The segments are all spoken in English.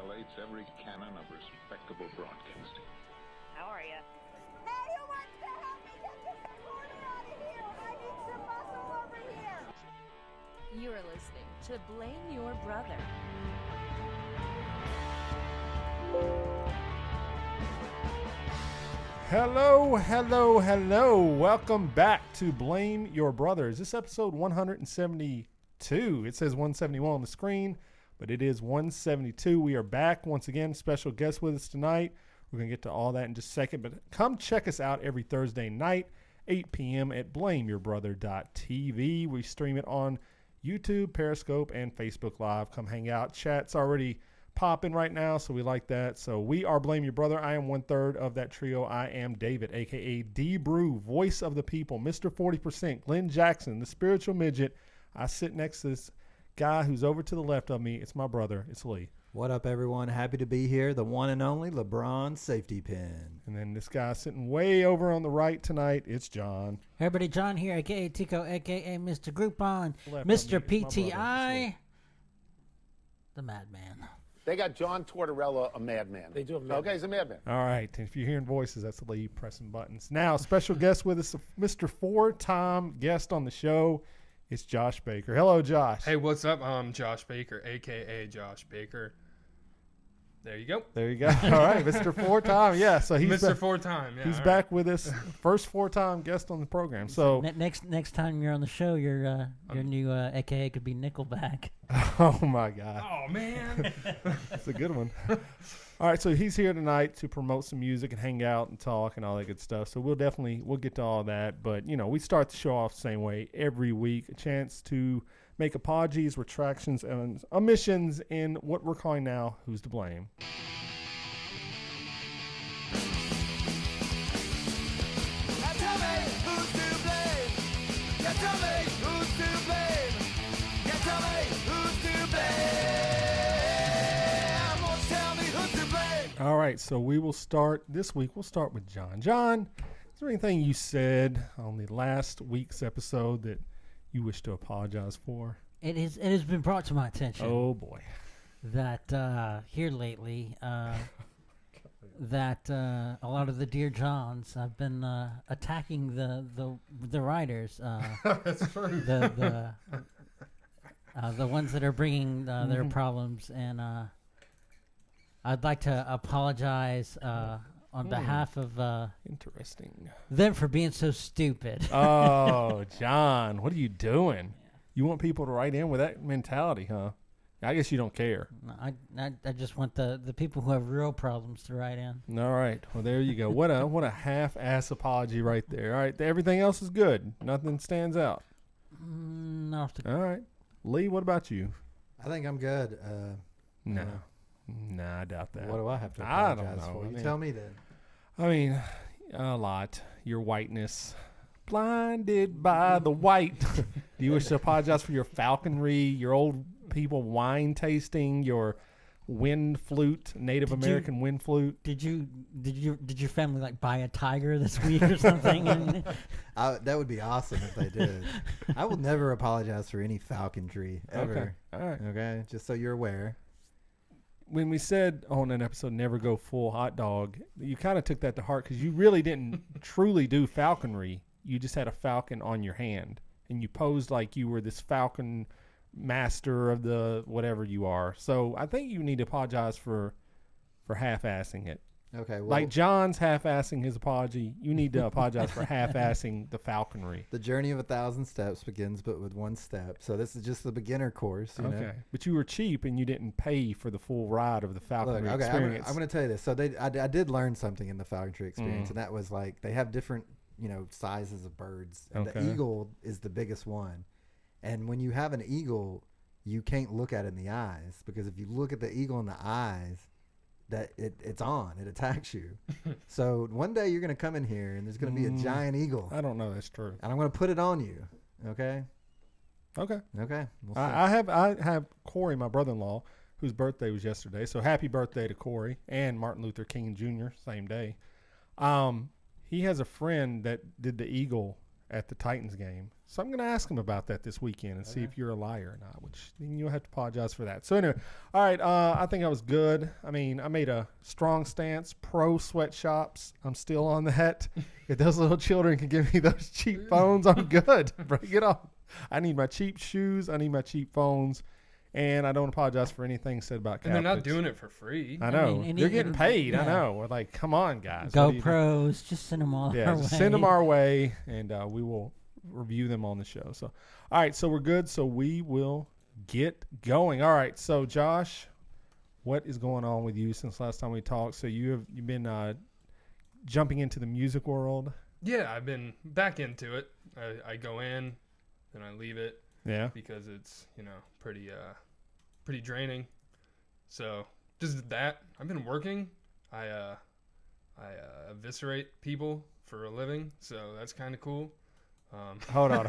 violates every canon of respectable broadcasting. How are you? Hey, who wants to help me get this recorder out of here? I need some muscle over here. You are listening to Blame Your Brother. Hello. Welcome back to Blame Your Brother. Is this episode 172? It says 171 on the screen, but it is 172. We are back once again. Special guest with us tonight. We're going to get to all that in just a second, but come check us out every Thursday night, 8 p.m. at blameyourbrother.tv. We stream it on YouTube, Periscope, and Facebook Live. Come hang out. Chat's already popping right now, so we like that. So we are Blame Your Brother. I am 1/3 of that trio. I am David, a.k.a. D-Brew, voice of the people, Mr. 40%, Glenn Jackson, the spiritual midget. I sit next to this guy who's over to the left of me. It's my brother. It's Lee. What up, everyone? Happy to be here. The one and only LeBron Safety Pin. And then this guy sitting way over on the right tonight, it's John. Hey everybody, John here, a.k.a. Tico, a.k.a. Mr. Groupon, Left Mr. of me, it's my brother. PTI, the madman. They got John Tortorella, a madman. They do a madman. Okay, he's a madman. All right. And if you're hearing voices, that's Lee pressing buttons. Now, special guest with us, Mr. Four-time guest on the show. It's Josh Baker. Hello, Josh. Hey, what's up? I'm Josh Baker, a.k.a. Josh Baker. There you go. There you go. All right, Mr. Four-time. Yeah, so he's Mr. Four-time. Yeah, he's back with us. First four-time guest on the program. So next time you're on the show, your new AKA could be Nickelback. Oh my God. Oh man, that's a good one. All right, so he's here tonight to promote some music and hang out and talk and all that good stuff. So we'll get to all that. But we start the show off the same way every week. A chance to make apologies, retractions, and omissions in what we're calling now Who's to Blame. All right, so we will start this week. We'll start with John. John, is there anything you said on the last week's episode that you wish to apologize for? It has been brought to my attention. Oh boy, that here lately, that a lot of the Dear Johns have been attacking the writers. that's true. The ones that are bringing their problems, and I'd like to apologize on behalf of interesting them for being so stupid. Oh, John, what are you doing? You want people to write in with that mentality, huh? I guess you don't care. I just want the people who have real problems to write in. All right. Well, there you go. What a half-ass apology right there. All right. Everything else is good. Nothing stands out. No. All right. Lee, what about you? I think I'm good. No, I doubt that. What do I have to I apologize don't know. for? I You mean- tell me then. I mean, a lot. Your whiteness. Blinded by the white. Do you wish to apologize for your falconry, your old people wine tasting, your wind flute, Native American wind flute? Did your family like buy a tiger this week or something? And That would be awesome if they did. I will never apologize for any falconry ever. Okay. All right. Okay, just so you're aware. When we said on an episode, never go full hot dog, you kind of took that to heart because you really didn't truly do falconry. You just had a falcon on your hand, and you posed like you were this falcon master of the whatever you are. So I think you need to apologize for half-assing it. Okay, well, Like John's half-assing his apology, you need to apologize for half-assing the falconry. the journey of 1,000 steps begins but with one step. So this is just the beginner course. You know? But you were cheap and you didn't pay for the full ride of the falconry Look, okay, experience. I'm going to tell you this. So I did learn something in the falconry experience, and that was like they have different sizes of birds, and the eagle is the biggest one. And when you have an eagle, you can't look at it in the eyes, because if you look at the eagle in the eyes, that it attacks you. So one day you're going to come in here and there's going to be a giant eagle, I don't know that's true. and I'm going to put it on you. Okay. Okay. We'll see. I have Corey, my brother-in-law, whose birthday was yesterday. So happy birthday to Corey and Martin Luther King Jr. same day. He has a friend that did the eagle at the Titans game. So I'm going to ask him about that this weekend and see if you're a liar or not, which then you'll have to apologize for that. So anyway, all right, I think I was good. I mean, I made a strong stance, pro sweatshops. I'm still on that. If those little children can give me those cheap phones, I'm good. Bring it on. I need my cheap shoes. I need my cheap phones. And I don't apologize for anything said about And they're not Catholics. doing it for free. I know. mean, they're getting paid. I yeah. know. We're like, come on, guys. What do you do? GoPros, just send them all Yeah, our just way. send them our way, and we will review them on the show. So, all right, so we're good. So we will get going. All right, so Josh, what is going on with you since last time we talked? So you've been jumping into the music world. Yeah, I've been back into it. I go in, then I leave it. Yeah. Because it's, pretty draining. So just that. I've been working. I eviscerate people for a living, so that's kind of cool. Hold on.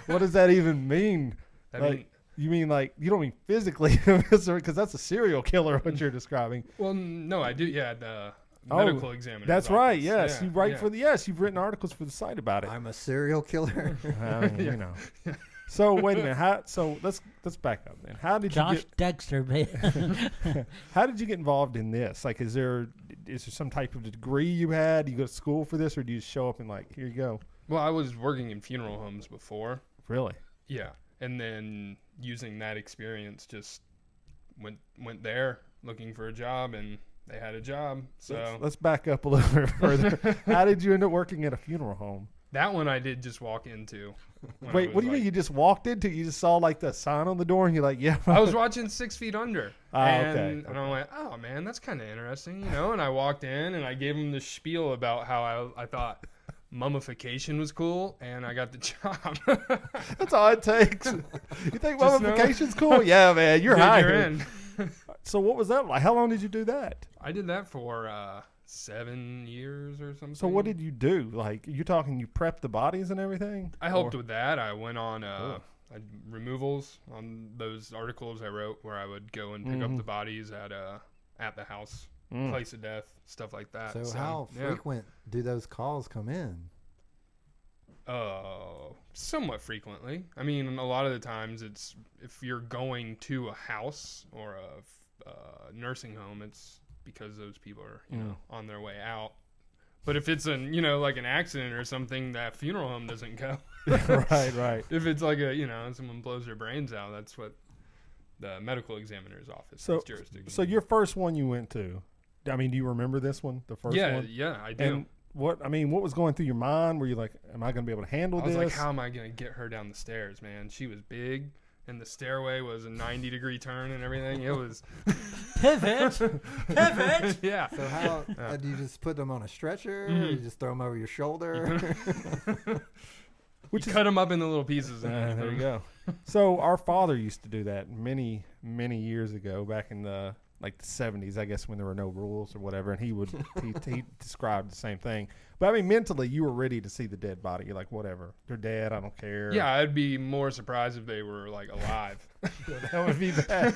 What does that even mean? I Like, mean, you mean like you don't mean physically, because that's a serial killer. What you're describing. well, no, I do. Yeah, the medical examiner. That's right. Yes, Yeah, you write yeah. for the. Yes, you've written articles for the site about it. I'm a serial killer. You know. So wait a minute. Let's back up then. How did Josh you Dexter, man. how did you get involved in this? Like, is there some type of degree you had? You go to school for this, or do you just show up and like, here you go? Well, I was working in funeral homes before. Really? Yeah, and then using that experience, just went there looking for a job, and they had a job. So Let's back up a little bit further. How did you end up working at a funeral home? that one I did just walk into. when I Wait, was, what do you mean? like- You just walked into? You just saw like the sign on the door, and you're like, yeah. I was watching 6 Feet Under, Okay. and I went, "Oh man, that's kind of interesting," And I walked in and I gave him the spiel about how I thought mummification was cool, and I got the job. That's all it takes. You think Just know- mummification's cool? Yeah, man, you're Dude, hired. you're in. So what was that like? How long did you do that? I did that for 7 years or something. So what did you do? Like, you talking? You prepped the bodies and everything? I helped with that. I went on removals on those articles I wrote, where I would go and pick up the bodies at the house, place of death, stuff like that. So how frequent do those calls come in? Somewhat frequently. I mean, a lot of the times it's if you're going to a house or a nursing home, it's because those people are on their way out. But if it's like an accident or something, that funeral home doesn't go. Right. If it's like someone blows their brains out, that's what the medical examiner's office So, has jurisdiction. so your first one you went to, I mean, do you remember this one? The first one? Yeah, I do. And what was going through your mind? Were you like, am I going to be able to handle I was this? like, how am I going to get her down the stairs, man? She was big, and the stairway was a 90-degree turn and everything. It was... Pivot. yeah. So how do you just put them on a stretcher? Or you just throw them over your shoulder? You cut them up into little pieces. And there you go. So our father used to do that many, many years ago, back in the the 70s, I guess, when there were no rules or whatever, and he described the same thing. But I mean, mentally, you were ready to see the dead body. You're like, whatever, they're dead. I don't care. Yeah, I'd be more surprised if they were like alive. That would be bad.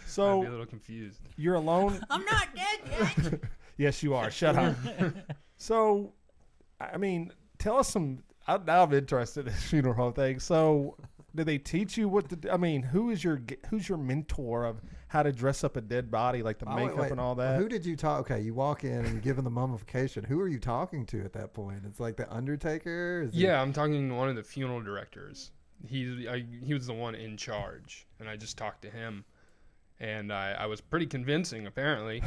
So I'd be a little confused. you're alone. I'm not dead yet. Yes, you are. Shut up. So, I mean, tell us some. Now I'm interested in this funeral home thing. So, do they teach you what to do? I mean, who's your mentor of how to dress up a dead body, like the makeup and all that? Who did you talk? Okay, you walk in and you're given the mummification. Who are you talking to at that point? It's like the Undertaker? I'm talking to one of the funeral directors. He was the one in charge, and I just talked to him, and I was pretty convincing, apparently.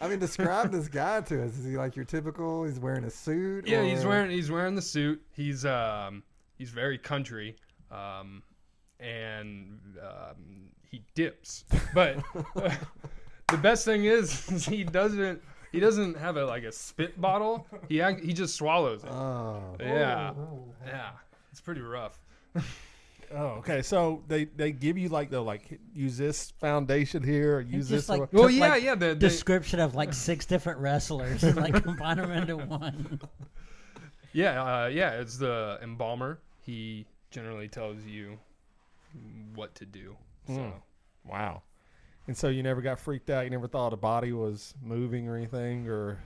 I mean, describe this guy to us. Is he like your typical? He's wearing a suit. Yeah, or? he's wearing the suit. He's very country, and he dips. But the best thing is he doesn't have a spit bottle. He just swallows it. Oh. Yeah, it's pretty rough. Oh, okay. So they give you use this foundation here, or use just this. like or- Well, took, yeah, like, yeah. The description of like 6 different wrestlers and like combine them into one. yeah. It's the embalmer. He generally tells you what to do. So. Wow. And so you never got freaked out. You never thought a body was moving or anything, or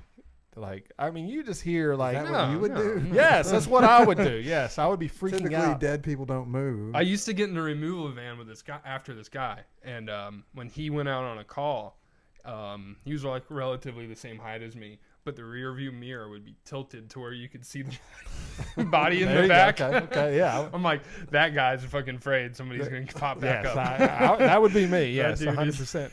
Like, I mean, you just hear like, Is that what you would do? yes, that's what I would do. Yes, I would be freaking Typically, out. dead people don't move. I used to get in a removal van with this guy after this guy, and when he went out on a call, he was like relatively the same height as me, but the rear view mirror would be tilted to where you could see the body in There the you go. back. Okay, yeah. I'm like, that guy's fucking afraid somebody's going to pop back Yes, up. that would be me. Yes, dude is- 100%.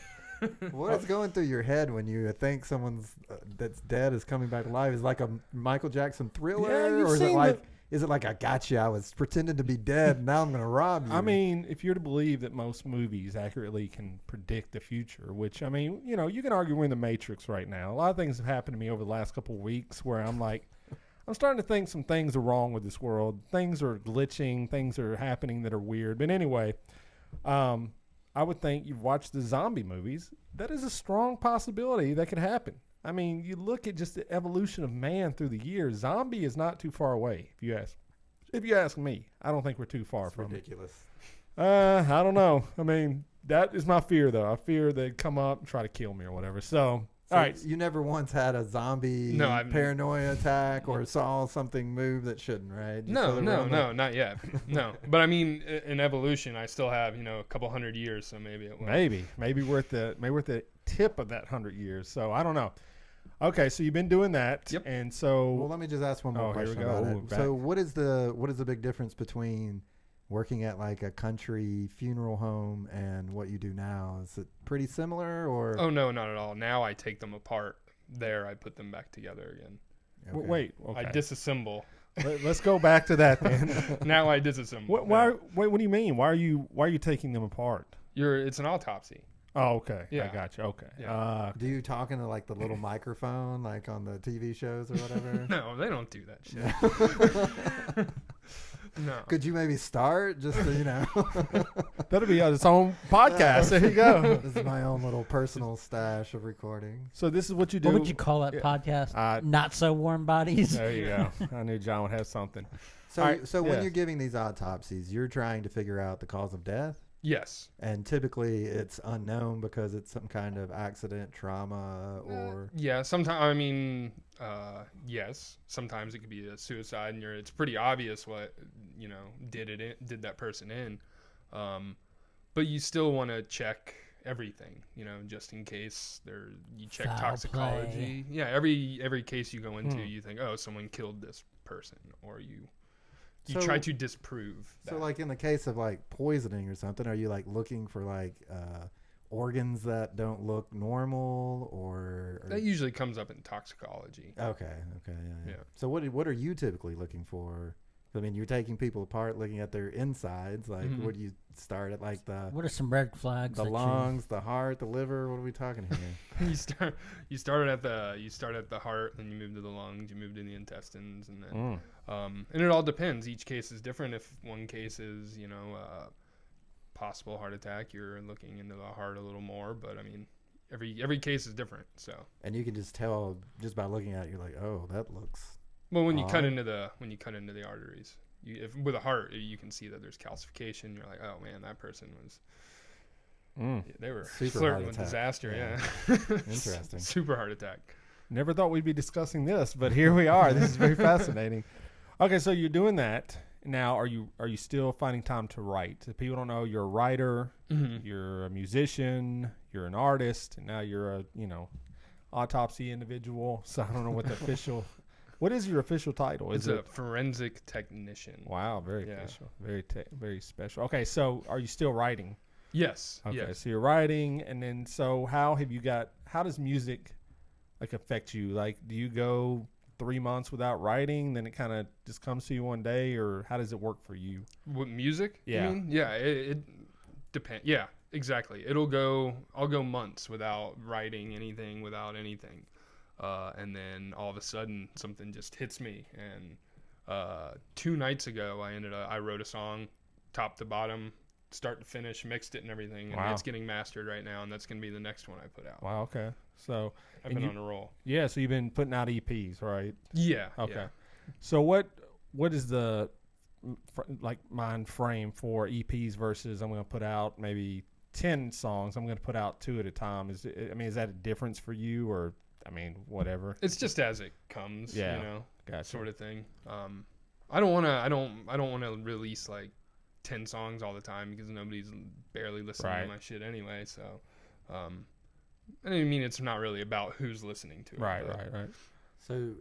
What is going through your head when you think someone's that's dead is coming back to life? Is it like a Michael Jackson Thriller, Yeah, you've or is it seen like is it like I got you? I was pretending to be dead, and now I'm going to rob you. I mean, if you're to believe that most movies accurately can predict the future, which, I mean, you know, you can argue we're in the Matrix right now. A lot of things have happened to me over the last couple of weeks where I'm like, I'm starting to think some things are wrong with this world. Things are glitching. Things are happening that are weird. But anyway, I would think you've watched the zombie movies. That is a strong possibility that could happen. I mean, you look at just the evolution of man through the years. Zombie is not too far away, if you ask. If you ask me, I don't think we're too far it's from ridiculous. it. I don't know. I mean, that is my fear, though. I fear they'd come up and try to kill me or whatever. So, So all right. you never once had a zombie No, I've- paranoia attack or saw something move that shouldn't, right? You saw No, the no, room no, not yet. No, but I mean, in evolution, I still have a couple hundred years, so maybe it will. Maybe we're at the tip of that 100 years. So I don't know. Okay, so you've been doing that, Yep. and so Well, let me just ask one more here we question go. about Ooh, it. back. So, what is the big difference between working at like a country funeral home and what you do now? Is it pretty similar, or Oh no, not at all. Now I take them apart. There, I put them back together again. w- Okay. wait. Okay. I disassemble. Let's go back to that then. Now I disassemble. Why? Wait. What do you mean? Why are you taking them apart? It's an autopsy. Oh, okay. I Yeah. got you. Okay. Yeah. do you talk into like the little microphone, like on the TV shows or whatever? No, they don't do that shit. No. Could you maybe start just to, That'll be on its own podcast. There you go. This is my own little personal stash of recording. So this is what you do. What would you call that Yeah. podcast? Not so warm bodies. There you go. I knew John would have something. So, All right, so when yes. you're giving these autopsies, you're trying to figure out the cause of death, Yes. and typically it's unknown because it's some kind of accident, trauma, or Yeah. Sometimes I mean, yes. Sometimes it could be a suicide, and it's pretty obvious what did that person in. But you still want to check everything, just in case you check Foul toxicology. play. Yeah. Every case you go into, you think, oh, someone killed this person, or you So- try to disprove that. so like in the case of like poisoning or something, are you like looking for like organs that don't look normal, or That usually comes up in toxicology. okay, yeah. Yeah. So what are you typically looking for? I mean, you're taking people apart, looking at their insides. Like, Mhm. what do you start at? Like What are some red flags? the that lungs, the heart, the liver. What are we talking here? you start at the heart, then you move to the lungs, you move to the intestines, and then and it all depends. Each case is different. If one case is possible heart attack, you're looking into the heart a little more. But I mean, every case is different. So And you can just tell just by looking at it, you're like, oh, that looks. when you cut Odd. into the arteries, if with a heart, you can see that there's calcification. You're like, oh man, that person was. They were Super flirting heart with attack. disaster. Yeah. Yeah. Interesting. Super heart attack. Never thought we'd be discussing this, but here we are. This is very fascinating. Okay, so you're doing that. Now, are you still finding time to write? If people don't know, you're a writer, Mhm. you're a musician, you're an artist, and now you're a, autopsy individual. So I don't know what the official, what is your official title? It's Is a it? forensic technician. Wow, very Yeah. official, very special. Okay, so are you still writing? Yes. Okay, Yes. so you're writing, and then so how does music affect you? Like, do you go 3 months without writing, then it kind of just comes to you one day, or how does it work for you? With music? Yeah. You mean? Yeah. It depends. Yeah. Exactly. I'll go months without writing anything, and then all of a sudden something just hits me. And 2 nights ago, I wrote a song, top to bottom, start to finish, mixed it and everything, and Wow. it's getting mastered right now, and that's gonna be the next one I put out. Wow, okay. So I've and been you- on a roll. yeah, so you've been putting out EPs, right? Yeah. Okay. Yeah. So what is the mind frame for EPs versus I'm going to put out maybe 10 songs, I'm going to put out 2 at a time? Is that a difference for you, or I mean, whatever. It's just as it comes, Yeah. you know, Gotcha. sort of thing. I don't want to release like 10 songs all the time because nobody's barely listening Right. to my shit anyway. So, I mean, it's not really about who's listening to it. Right, but- right. So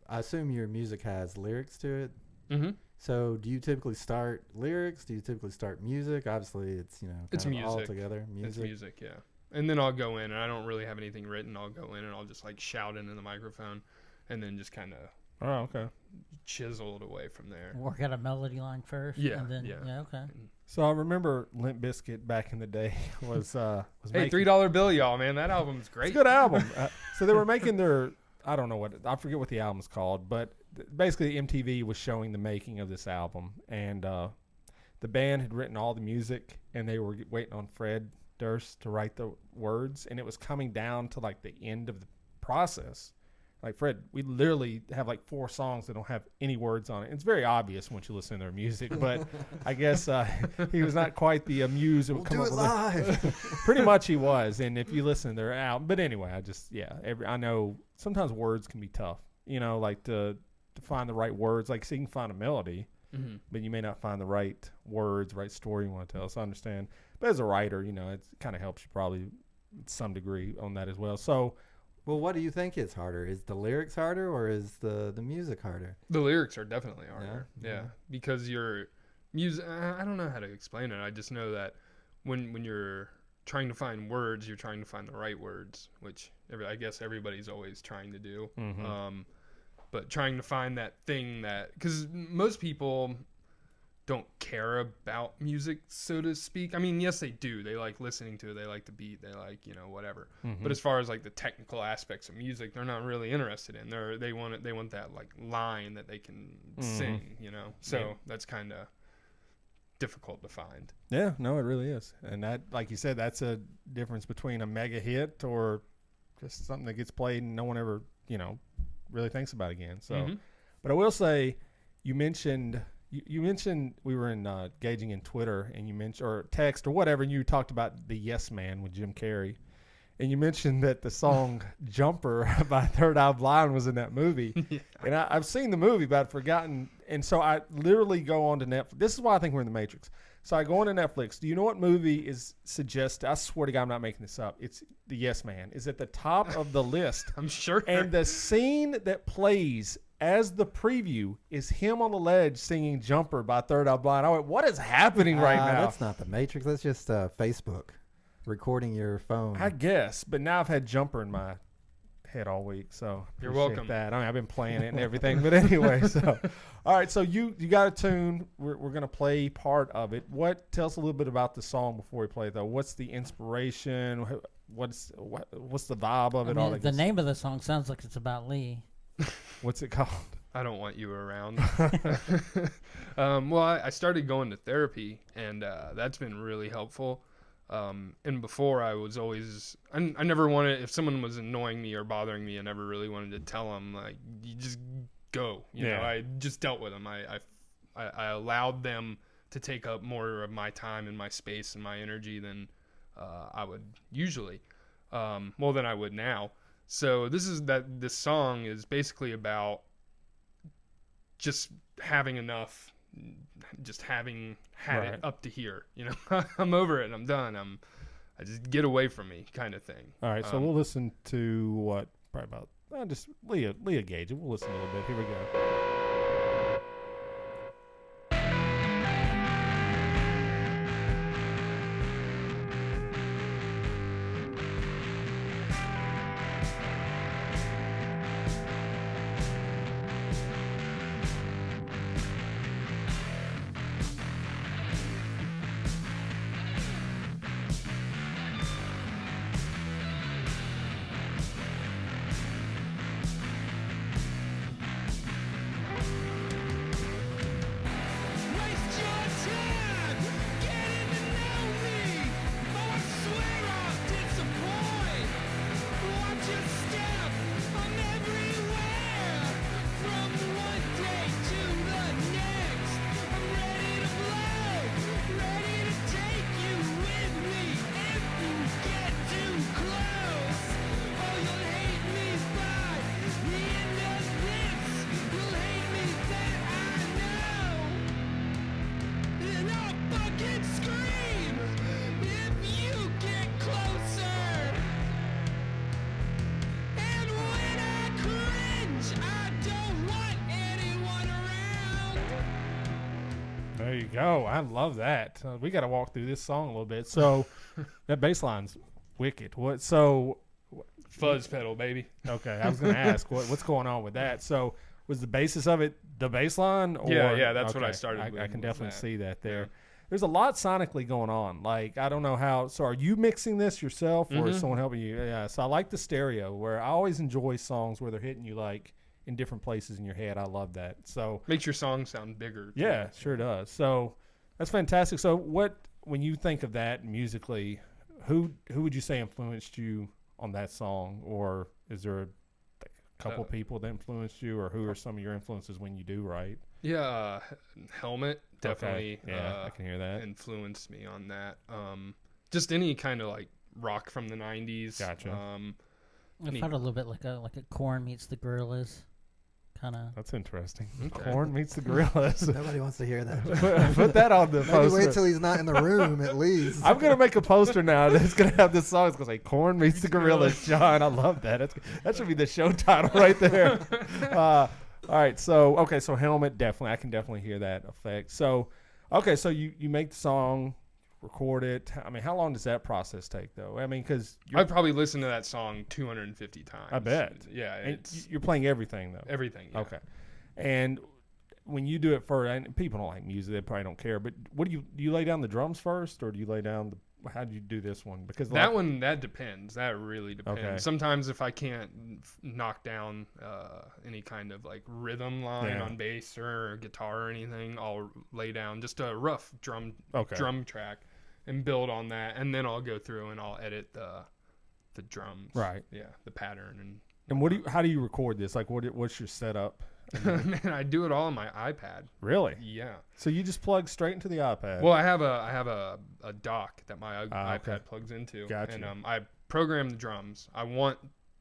I assume your music has lyrics to it. Mhm. So do you typically start lyrics? Do you typically start music? Obviously, it's It's kind of all music. together. It's music, yeah. And then I'll go in, and I don't really have anything written. I'll go in and I'll just like shout into the microphone, and then just kind of Oh, okay. chisel it away from there. Work out a melody line first. Yeah, And then, yeah. okay. So I remember Limp Bizkit back in the day was Hey, making, $3 bill, y'all, man. That album's great. It's a good album. So they were making their, I don't know what, I forget what the album's called, but basically MTV was showing the making of this album, and the band had written all the music, and they were waiting on Fred Durst to write the words, and it was coming down to like the end of the process. Like, Fred, we literally have like 4 songs that don't have any words on it. It's very obvious once you listen to their music, but I guess he was not quite the muse that would come Do up it with live. Pretty much he was, and if you listen to their album, but anyway, I know sometimes words can be tough, you know, like to find the right words. Like, so you can find a melody, but you may not find the right words, right story you want to tell. So I understand, but as a writer, you know, it kind of helps you probably to some degree on that as well. So, Well, what do you think is harder? Is the lyrics harder or is the music harder? The lyrics are definitely harder. Yeah? Yeah. Because your music, I don't know how to explain it. I just know that when you're trying to find words, you're trying to find the right words, which I guess everybody's always trying to do. But trying to find that thing that, because most people don't care about music, so to speak. I mean, yes, they do. They like listening to it. They like the beat. They like, you know, whatever. But as far as like the technical aspects of music, they're not really interested in. They want that like line that they can sing, you know. So that's kind of difficult to find. yeah, no, it really is. And that, like you said, that's a difference between a mega hit or just something that gets played and no one ever, you know, really thinks about again. So, but I will say, you mentioned we were engaging in Twitter, and you mentioned, or text or whatever, and you talked about the Yes Man with Jim Carrey, and you mentioned that the song "Jumper" by Third Eye Blind was in that movie. And I've seen the movie, but I'd forgotten. And so I literally go on to Netflix. This is why I think we're in the Matrix. So I go on to Netflix. Do you know what movie is suggested? I swear to God, I'm not making this up. It's the Yes Man. Is at the top of the list. I'm sure. And the scene that plays as the preview is him on the ledge singing "Jumper" by Third Eye Blind. I went, what is happening right now? That's not the Matrix. That's just Facebook recording your phone. I guess, but now I've had "Jumper" in my head all week, so You're appreciate welcome. that. I mean, I've been playing it and everything, but anyway. So, all right. So you got a tune. We're gonna play part of it. Tell us a little bit about the song before we play it, though. What's the inspiration? What's the vibe of it? I All mean, that the name of the song sounds like it's about Lee. What's it called? I don't want you around. Well, I started going to therapy, and that's been really helpful. And before, I was always, I never wanted, if someone was annoying me or bothering me, I never really wanted to tell them, like, you just go. You know, I just dealt with them. I allowed them to take up more of my time and my space and my energy than I would usually, more than I would now. So this song is basically about just having enough, just having had it up to here. You know, I'm over it. I'm done. I just get away from me, kind of thing. All right, so we'll listen to what probably about just Leah Gage. We'll listen a little bit. Here we go. go. I love that. We got to walk through this song a little bit. So that bass line's wicked. What? So Fuzz pedal, baby. okay, I was going to ask what's going on with that. So was the basis of it the bass line? Or, Yeah, that's what I started I with can definitely that. see that there. Yeah. There's a lot sonically going on. Like, I don't know how. So are you mixing this yourself or is someone helping you? Yeah. So I like the stereo where I always enjoy songs where they're hitting you like in different places in your head. I love that. So Makes your song sound bigger. Too. yeah, sure does. So that's fantastic. So when you think of that musically, who would you say influenced you on that song? Or is there a couple people that influenced you, or who are some of your influences when you do write? Yeah, Helmet definitely. Okay. Yeah, I can hear that. Influenced me on that. Just any kind of like rock from the '90s. Gotcha. I felt a little bit like a Korn meets the Gorillaz, kind of. That's interesting. Okay. Korn meets the Gorillaz. Nobody wants to hear that. Put that on the Maybe poster. wait till he's not in the room at least. I'm gonna make a poster now that's gonna have this song. It's gonna say "Korn meets the Gorillaz." John, I love that. That should be the show title right there. All right, so Helmet, definitely, I can definitely hear that effect. So, okay, so you make the song, record it. I mean, how long does that process take, though? I mean, because I probably listened to that song 250 times. I bet. Yeah, it's you're playing everything though. everything. Yeah. Okay, and when you do it first, and people don't like music, they probably don't care. But what do you lay down the drums first, or do you lay down how do you do this one? Because that depends. That really depends. Okay. Sometimes if I can't knock down any kind of like rhythm line on bass or guitar or anything, I'll lay down just a rough drum track and build on that, and then I'll go through and I'll edit the drums. Right. Yeah, the pattern and how do you record this? Like, what's your setup? Man, I do it all on my iPad. Really? Yeah. So you just plug straight into the iPad? Well, I have a dock that my iPad okay. plugs into. Gotcha. And I program the drums. I want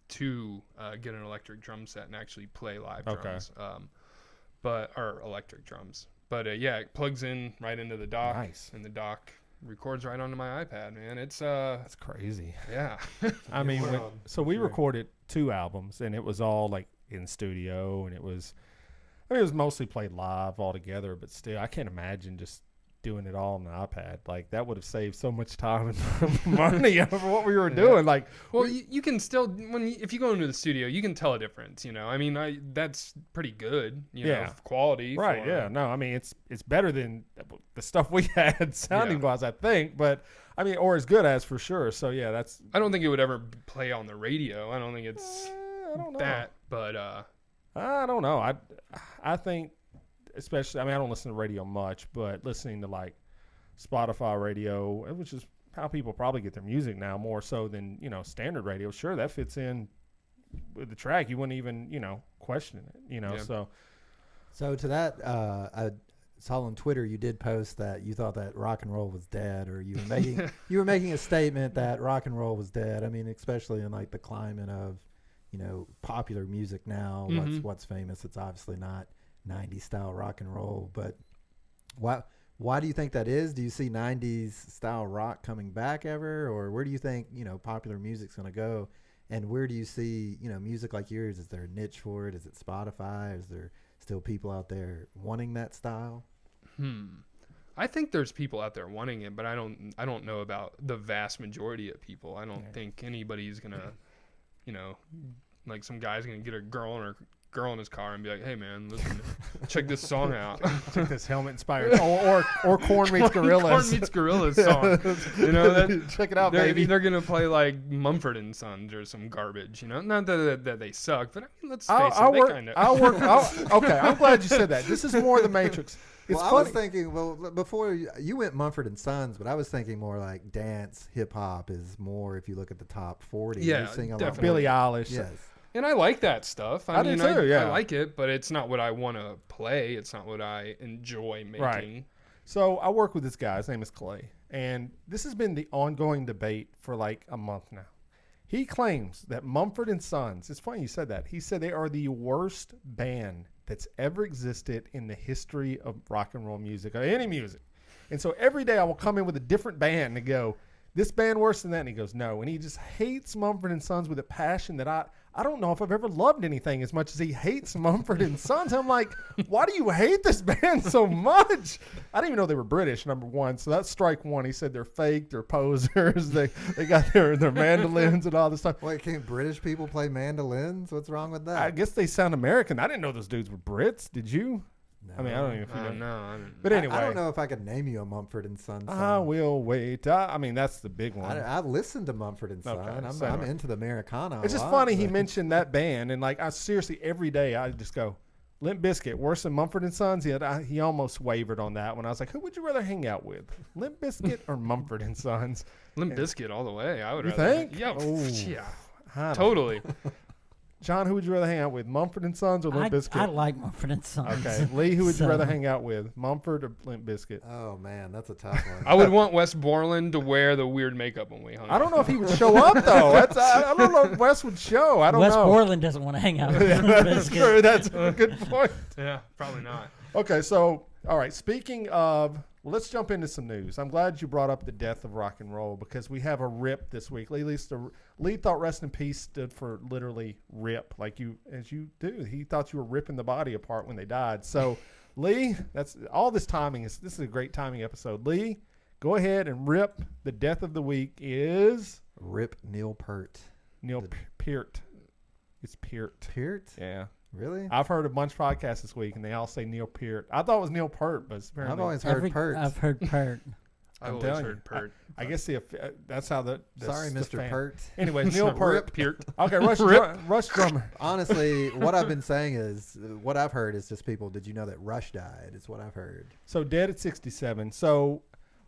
to get an electric drum set and actually play live drums. Or electric drums. But yeah, it plugs in right into the dock. Nice. And the dock records right onto my iPad, man. It's That's crazy. yeah. I mean, we recorded 2 albums, and it was all like in studio, and it was mostly played live all together, but still, I can't imagine just doing it all on the iPad. Like, that would have saved so much time and money over what we were doing. Like, well, you can still if you go into the studio, you can tell a difference. You know, I mean, that's pretty good. You know, quality. Right? Yeah. No, I mean, it's better than the stuff we had sounding wise, I think. But I mean, or as good as for sure. So yeah, that's. I don't think it would ever play on the radio. I don't think it's I don't know. that. But I don't know. I think. Especially, I mean, I don't listen to radio much, but listening to like Spotify radio, which is how people probably get their music now more so than, standard radio. Sure, that fits in with the track. You wouldn't even, question it, So to that, I saw on Twitter you did post that you thought that rock and roll was dead, or you were making a statement that rock and roll was dead. I mean, especially in like the climate of, popular music now, what's famous. It's obviously not 90s style rock and roll, but why do you think that is? Do you see 90s style rock coming back ever, or where do you think popular music's going to go, and where do you see music like yours? Is there a niche for it? Is it Spotify? Is there still people out there wanting that style? I think there's people out there wanting it, but I don't know about the vast majority of people. I don't think anybody's gonna like some guy's gonna get a girl in his car and be like, "Hey man, listen, check this song out. Check this Helmet inspired or Korn meets Gorillaz. Korn meets Gorillaz song. Check it out, baby. They're gonna play like Mumford and Sons or some garbage. Not that they suck, but I mean, let's face it. Okay, I'm glad you said that. This is more the Matrix. It's I was thinking, before you went Mumford and Sons, but I was thinking more like dance, hip hop is more. If you look at the top 40, yeah, you're seeing a lot definitely. Billie Eilish. Yes. And I like that stuff. I mean, do too, yeah. I like it, but it's not what I want to play. It's not what I enjoy making. Right. So I work with this guy. His name is Clay. And this has been the ongoing debate for like a month now. He claims that Mumford and Sons, it's funny you said that. He said they are the worst band that's ever existed in the history of rock and roll music or any music. And so every day I will come in with a different band and go, this band worse than that? And he goes, no. And he just hates Mumford & Sons with a passion that I don't know if I've ever loved anything as much as he hates Mumford & Sons. I'm like, why do you hate this band so much? I didn't even know they were British, number one. So that's strike one. He said they're fake, they're posers, they got their mandolins and all this stuff. Wait, can't British people play mandolins? What's wrong with that? I guess they sound American. I didn't know those dudes were Brits. Did you? No. I mean, I don't even know if you know. No, I didn't. But anyway. I don't know if I could name you a Mumford & Sons song. I will wait. I mean, that's the big one. I've listened to Mumford & Sons. Okay, I'm into the Americana. It's just funny he mentioned that band, and like I seriously every day I just go, Limp Bizkit worse than Mumford & Sons. He almost wavered on that one. I was like, who would you rather hang out with, Limp Bizkit or Mumford & Sons? Limp Bizkit all the way. I would. You rather, think? Yeah. Oh, Yeah. Totally. John, who would you rather hang out with, Mumford & Sons or Limp Bizkit? I like Mumford & Sons. Okay, Lee, who would you rather hang out with, Mumford or Limp Bizkit? Oh man, that's a tough one. I would want Wes Borland to wear the weird makeup when we hung. I don't know if he would show up though. I don't know if Wes would show. I don't Wes know. Borland doesn't want to hang out with Limp That's Bizkit. true. That's a good point. Yeah, probably not. Okay, so all right. Speaking of, let's jump into some news. I'm glad you brought up the death of rock and roll because we have a RIP this week. Lee thought "Rest in Peace" stood for literally "rip," like you do. He thought you were ripping the body apart when they died. So, Lee, that's all this timing is. This is a great timing episode. Lee, go ahead and rip. The death of the week is Rip Neil Peart. Neil Peart. It's Peart. Peart? Yeah. Really? I've heard a bunch of podcasts this week, and they all say Neil Peart. I thought it was Neil Peart, but apparently I've always heard Peart. I've heard Peart. I've always telling heard you. Peart. I guess that's how Sorry, the Mr. fan. Peart. Anyway, Neil Peart. Peart. Okay, Rush drummer. Honestly, what I've been saying is, what I've heard is just people, did you know that Rush died? Is what I've heard. So dead at 67. So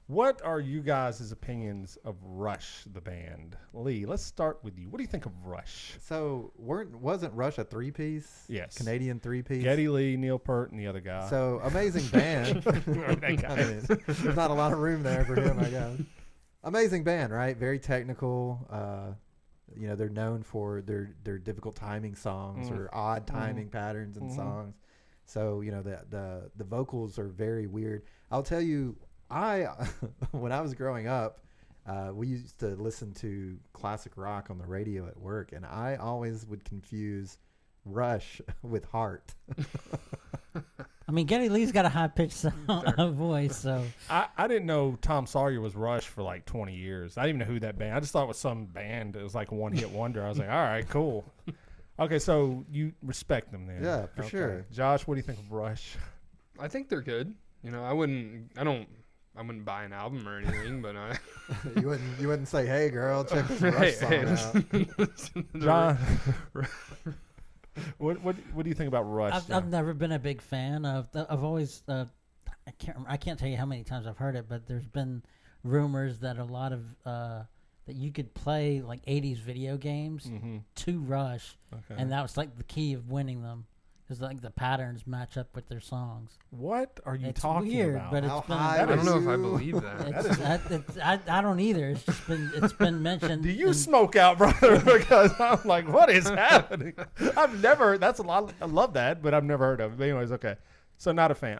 what are you guys' opinions of Rush, the band? Lee, let's start with you. What do you think of Rush? So wasn't Rush a three-piece? Yes. Canadian three-piece? Geddy Lee, Neil Peart, and the other guy. So amazing band. That guy. I mean, there's not a lot of room there for him, I guess. Amazing band, right? Very technical. They're known for their difficult timing songs or odd timing patterns in songs. So the vocals are very weird. I'll tell you, when I was growing up, we used to listen to classic rock on the radio at work, and I always would confuse Rush with Heart. I mean, Geddy Lee's got a high-pitched voice, so. I didn't know Tom Sawyer was Rush for like 20 years. I didn't even know who that band. I just thought it was some band. It was like a one-hit wonder. I was like, all right, cool. Okay, so you respect them then. Yeah, for sure. Josh, what do you think of Rush? I think they're good. I wouldn't buy an album or anything, but I. You wouldn't say, "Hey, girl, check this Rush song out." John, what do you think about Rush? I've never been a big fan of. I've always. I can't tell you how many times I've heard it, but there's been rumors that a lot of that you could play like 80s video games to Rush, and that was like the key of winning them. Because like the patterns match up with their songs. What are you It's talking weird, about? but How it's been. high I don't know if I you? believe that. I don't either. It's just been mentioned. Do you smoke out, brother? Because I'm like, what is happening? I've never. That's a lot. I love that, but I've never heard of it. But anyways, okay. So not a fan.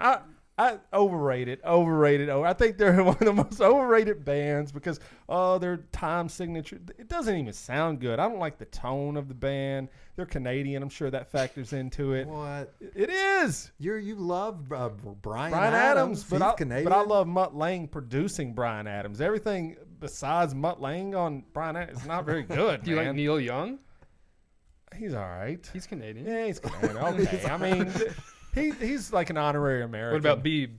I overrated. I think they're one of the most overrated bands because their time signature. It doesn't even sound good. I don't like the tone of the band. They're Canadian. I'm sure that factors into it. What? It is. You love Bryan Adams, He's Canadian. but I love Mutt Lange producing Bryan Adams. Everything besides Mutt Lange on Bryan Adams is not very good. Do you man. like Neil Young? He's all right. He's Canadian. Yeah, he's Canadian. Okay. I mean, he's like an honorary American. What about Beebe?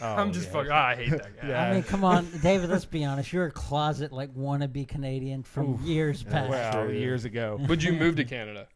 Oh, I'm just yeah. fucking. I hate that guy. Yeah. I mean, come on, David. Let's be honest. You're a closet like wannabe Canadian from years past. Well, years ago. Would you move to Canada?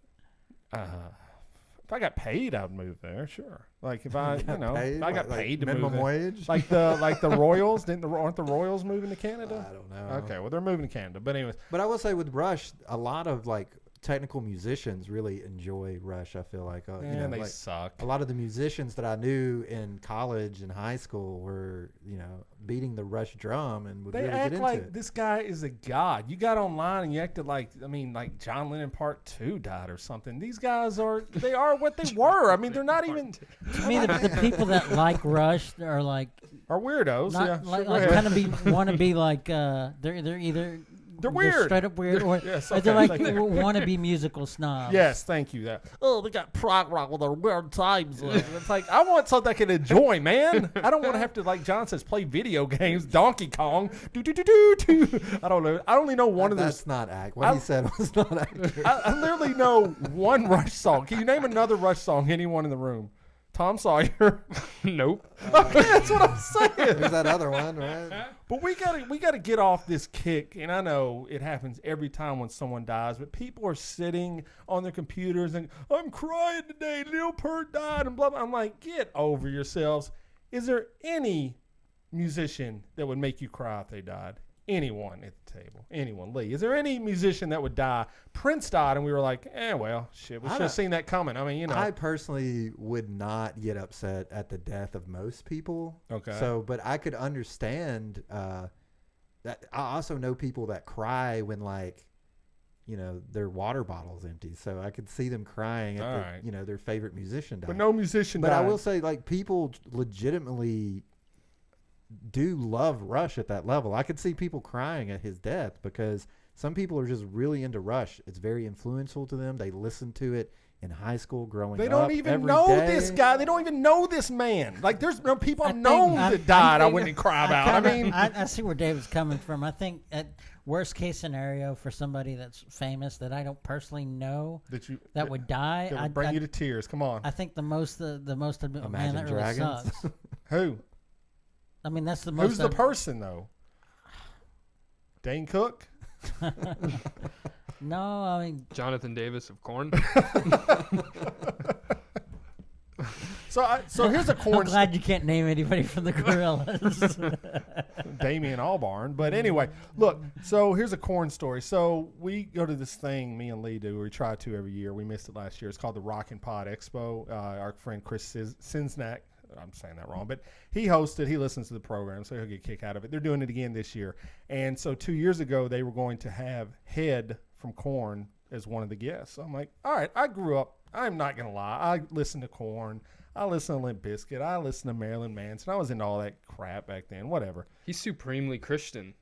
If I got paid, I would move there. Sure. Like if I, Got if I got like paid to minimum move there. wage. Like the Royals, aren't the Royals moving to Canada? I don't know. Okay, well they're moving to Canada. But anyways, But I will say with Rush, a lot of like technical musicians really enjoy Rush. I feel like And they like suck. a lot of the musicians that I knew in college and high school were beating the Rush drum and would They really act get into like it. this guy is a god. You got online and you acted like, like John Lennon Part 2 died or something. These guys are what they were. I mean, they're not even I mean, the people that like Rush are like are weirdos. not Yeah, like, go like ahead. kind of want to be like they're either They're weird. straight up weird, or Yes, they're okay, like thank you. want to be musical snobs. Yes, thank you. That they got prog rock with their weird times. And it's like I want something I can enjoy, man. I don't want to have to, like John says, play video games. Donkey Kong. Do do do do do. I don't know. I only know one of those. That's not What he said was not accurate. I literally know one Rush song. Can you name another Rush song? Anyone in the room? Tom Sawyer. Nope. Okay, that's what I'm saying. There's that other one, right? But we gotta get off this kick, and I know it happens every time when someone dies. But people are sitting on their computers and I'm crying today. Neil Peart died, and blah blah. I'm like, get over yourselves. Is there any musician that would make you cry if they died? Anyone at the table? Anyone? Lee, is there any musician that would die? Prince died, and we were like, well, shit, we should have seen that coming. I mean, I personally would not get upset at the death of most people. Okay. So, but I could understand that. I also know people that cry when, like, their water bottle's empty. So I could see them crying at their favorite musician died. but no musician But died. I will say, like, people legitimately do love Rush at that level. I could see people crying at his death because some people are just really into Rush. It's very influential to them. They listen to it in high school growing up. They don't even every know day. this guy. They don't even know this man. Like, there's no people I've I known think- that died. I wouldn't cry about. I mean, I see where David's coming from. I think at worst case scenario for somebody that's famous that I don't personally know that would die, that would bring you to tears. Come on. I think the most man, Imagine that really Dragons. sucks. Who? I mean, that's the most. Who's the person though? Dane Cook. No, I mean, Jonathan Davis of Korn. So here's a I'm Korn. glad you can't name anybody from the Gorillaz. Damian Albarn. But anyway, look, so here's a Korn story. So we go to this thing, me and Lee do, we try to every year. We missed it last year. It's called the Rock and Pod Expo. Our friend Chris Sinsnack, I'm saying that wrong, but he hosted, he listens to the program, so he'll get a kick out of it. They're doing it again this year. And so 2 years ago, they were going to have Head from Korn as one of the guests. So I'm like, all right, I grew up, I'm not going to lie, I listened to Korn. I listened to Limp Bizkit. I listened to Marilyn Manson. I was into all that crap back then. Whatever. He's supremely Christian.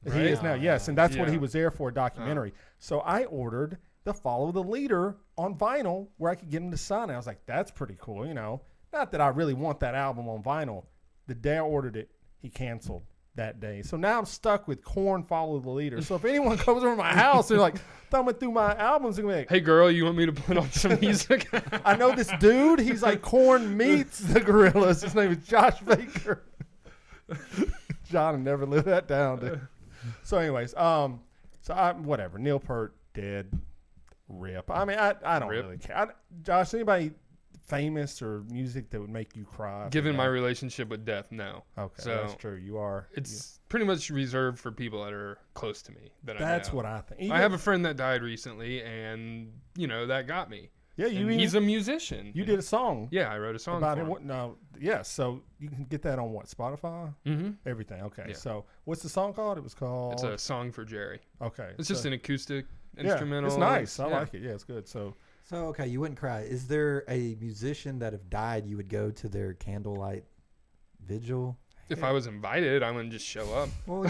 He Right? is now, yes, and that's what he Yeah. was there for, a documentary. So I ordered the Follow the Leader on vinyl where I could get him to sign it. I was like, that's pretty cool, you know. Not that I really want that album on vinyl. The day I ordered it, he canceled that day. So now I'm stuck with Korn Follow the Leader. So if anyone comes over to my house, they're like thumbing through my albums, they're gonna be like, Hey girl, you want me to put on some music? I know this dude. He's like Korn meets the Gorillaz. His name is Josh Baker. John will never live that down, dude. So anyways, so whatever. Neil Peart dead. Rip. I mean, I don't Rip. really care. Josh, anybody famous or music that would make you cry? Given my relationship with death, no. Okay, So that's true. You are. It's pretty much reserved for people that are close to me. That's I know. what I think. I have a friend that died recently, and that got me. Yeah, And he's a musician. You did a song. Yeah, I wrote a song about for it. him. What, no, yes. So you can get that on what? Spotify. Mm-hmm. Everything. Okay. Yeah. So what's the song called? It was called. It's a song for Jerry. Okay. It's just an acoustic yeah, instrumental. It's nice. I Yeah. like it. Yeah, it's good. So Okay, you wouldn't cry. Is there a musician that if died, you would go to their candlelight vigil? If I was invited, I wouldn't just show up. Well,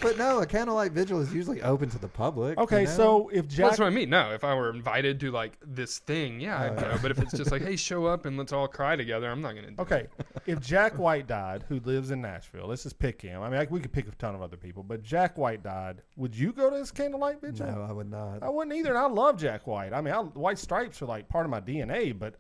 but no, a candlelight vigil is usually open to the public. okay. you know? So if Well, Jack, that's what I mean. No, if I were invited to like this thing, yeah, I'd go. But if it's just like, hey, show up and let's all cry together, I'm not gonna do it. okay, if Jack White died, who lives in Nashville, let's just pick him. I mean, we could pick a ton of other people, but Jack White died. Would you go to his candlelight vigil? No, I would not. I wouldn't either. And I love Jack White. I mean, White Stripes are like part of my DNA. But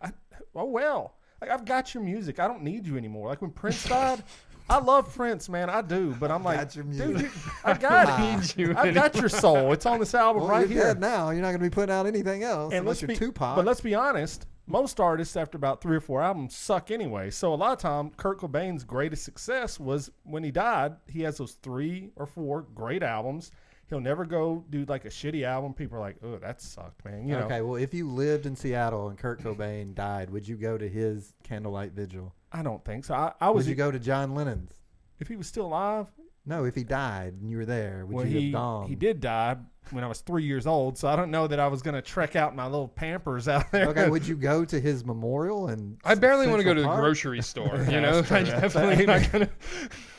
oh well. Like, I've got your music. I don't need you anymore. Like when Prince died. I love Prince, man. I do, but I'm like, Got your dude, music. I got it. I've got your soul. It's on this album Well, right you're here. dead now. You're not going to be putting out anything else unless you're Tupac. But let's be honest. Most artists, after about 3 or 4 albums, suck anyway. So a lot of time, Kurt Cobain's greatest success was when he died. He has those 3 or 4 great albums. He'll never go do like a shitty album. People are like, oh, that sucked, man. You know. Okay, well, if you lived in Seattle and Kurt Cobain died, would you go to his candlelight vigil? I don't think so. I was. Would you go to John Lennon's? If he was still alive? No, if he died and you were there, would Well, you have gone? he did die when I was 3 years old, so I don't know that I was going to trek out my little Pampers out there. Okay, would you go to his memorial? And I barely want to go to Central the Park? grocery store. You Yeah, know, that's true. I'm That's definitely not amen. gonna.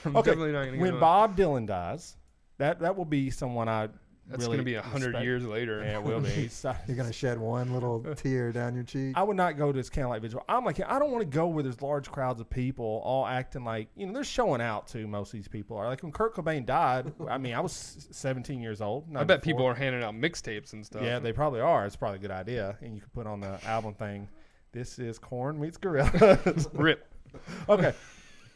I'm Okay, definitely not gonna when go. Bob Dylan dies, that will be someone I That's really gonna be 100 respect. years later. Yeah, it will be. You're going to shed one little tear down your cheek? I would not go to this candlelight vigil. I'm like, I don't want to go where there's large crowds of people all acting like, they're showing out too. Most of these people are like when Kurt Cobain died. I mean, I was 17 years old. I bet people are handing out mixtapes and stuff. Yeah, they probably are. It's probably a good idea, and you can put on the album thing. This is Korn meets Gorillaz. Rip. Okay.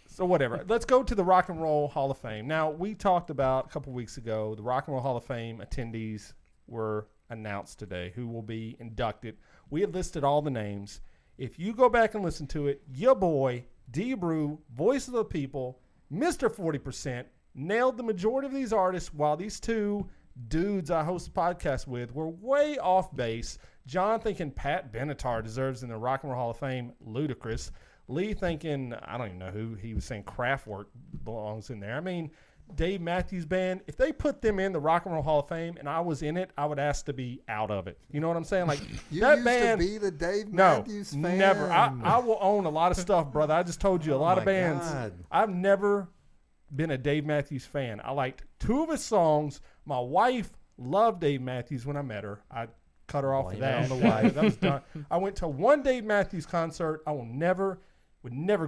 So whatever. Let's go to the Rock and Roll Hall of Fame. Now, we talked about a couple weeks ago, the Rock and Roll Hall of Fame attendees were announced today who will be inducted. We had listed all the names. If you go back and listen to it, your boy, D. Brew, Voice of the People, Mr. 40%, nailed the majority of these artists, while these two dudes I host a podcast with were way off base. John thinking Pat Benatar deserves in the Rock and Roll Hall of Fame, ludicrous. Lee thinking, I don't even know who he was saying, Kraftwerk belongs in there. I mean, Dave Matthews Band, if they put them in the Rock and Roll Hall of Fame and I was in it, I would ask to be out of it. You know what I'm saying? Like You that used band. to be the Dave No, Matthews fan. never. I will own a lot of stuff, brother. I just told you a lot of my bands. God. I've never been a Dave Matthews fan. I liked two of his songs. My wife loved Dave Matthews when I met her. I cut her off Blame for that. it on the wife. That was done. I went to one Dave Matthews concert. I would never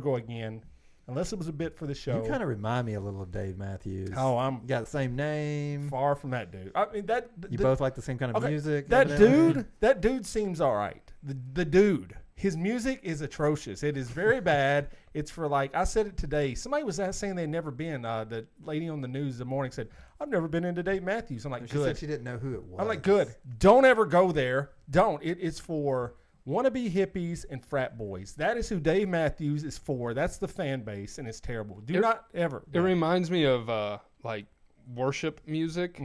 go again unless it was a bit for the show. You kind of remind me a little of Dave Matthews. Oh, You I'm got the same name. far from that dude. I mean You both like the same kind of okay, music. That evidently. dude seems all right. The dude, his music is atrocious. It is very bad. It's for like, I said it today. Somebody was saying they'd never been. The lady on the news the morning said, I've never been into Dave Matthews. I'm like, She good. said she didn't know who it was. I'm like, good. Don't ever go there. Don't. It's for wannabe hippies and frat boys. That is who Dave Matthews is for. That's the fan base, and it's terrible. Do not ever. It reminds me of like worship music,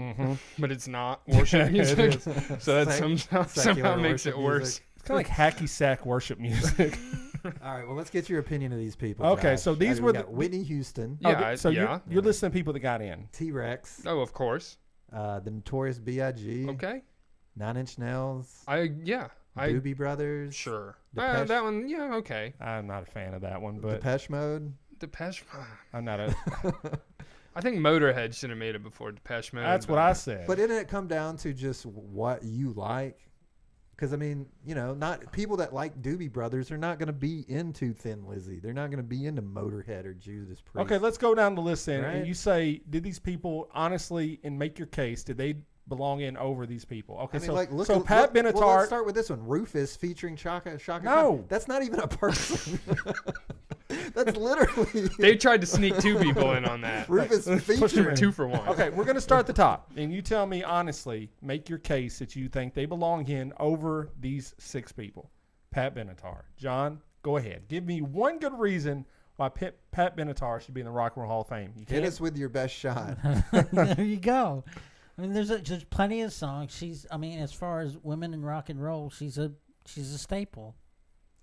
but it's not worship music. So that somehow secular makes it worship worse. music. It's kind of like hacky sack worship music. All right, well, let's get your opinion of these people. Okay, Josh. so these We were got the- Whitney Houston, Yeah, so yeah. you're listening to people that got in. T-Rex, Oh, of course. the Notorious B.I.G., Okay. 9 Inch Nails, I Doobie Brothers, sure. Depeche- That one, yeah, okay. I'm not a fan of that one, but Depeche Mode. Depeche. I'm not a. I think Motorhead should have made it before Depeche Mode. That's what I said. But didn't it come down to just what you like? Because, I mean, not people that like Doobie Brothers are not going to be into Thin Lizzy. They're not going to be into Motorhead or Judas Priest. Okay, let's go down the list then. Right. And you say, did these people honestly, and make your case, did they belong in over these people? Okay, I mean, Pat well, Benatar. let's start with this one. Rufus featuring Shaka No. Khan. That's not even a person. That's literally They tried to sneak two people in on that. Rufus push him featuring. in. 2 for 1. Okay, we're going to start at the top. And you tell me honestly, make your case that you think they belong in over these 6 people. Pat Benatar. John, go ahead. Give me one good reason why Pat Benatar should be in the Rock and Roll Hall of Fame. You Hit can't. us with your best shot. There you go. I mean, there's plenty of songs. As far as women in rock and roll, she's a staple.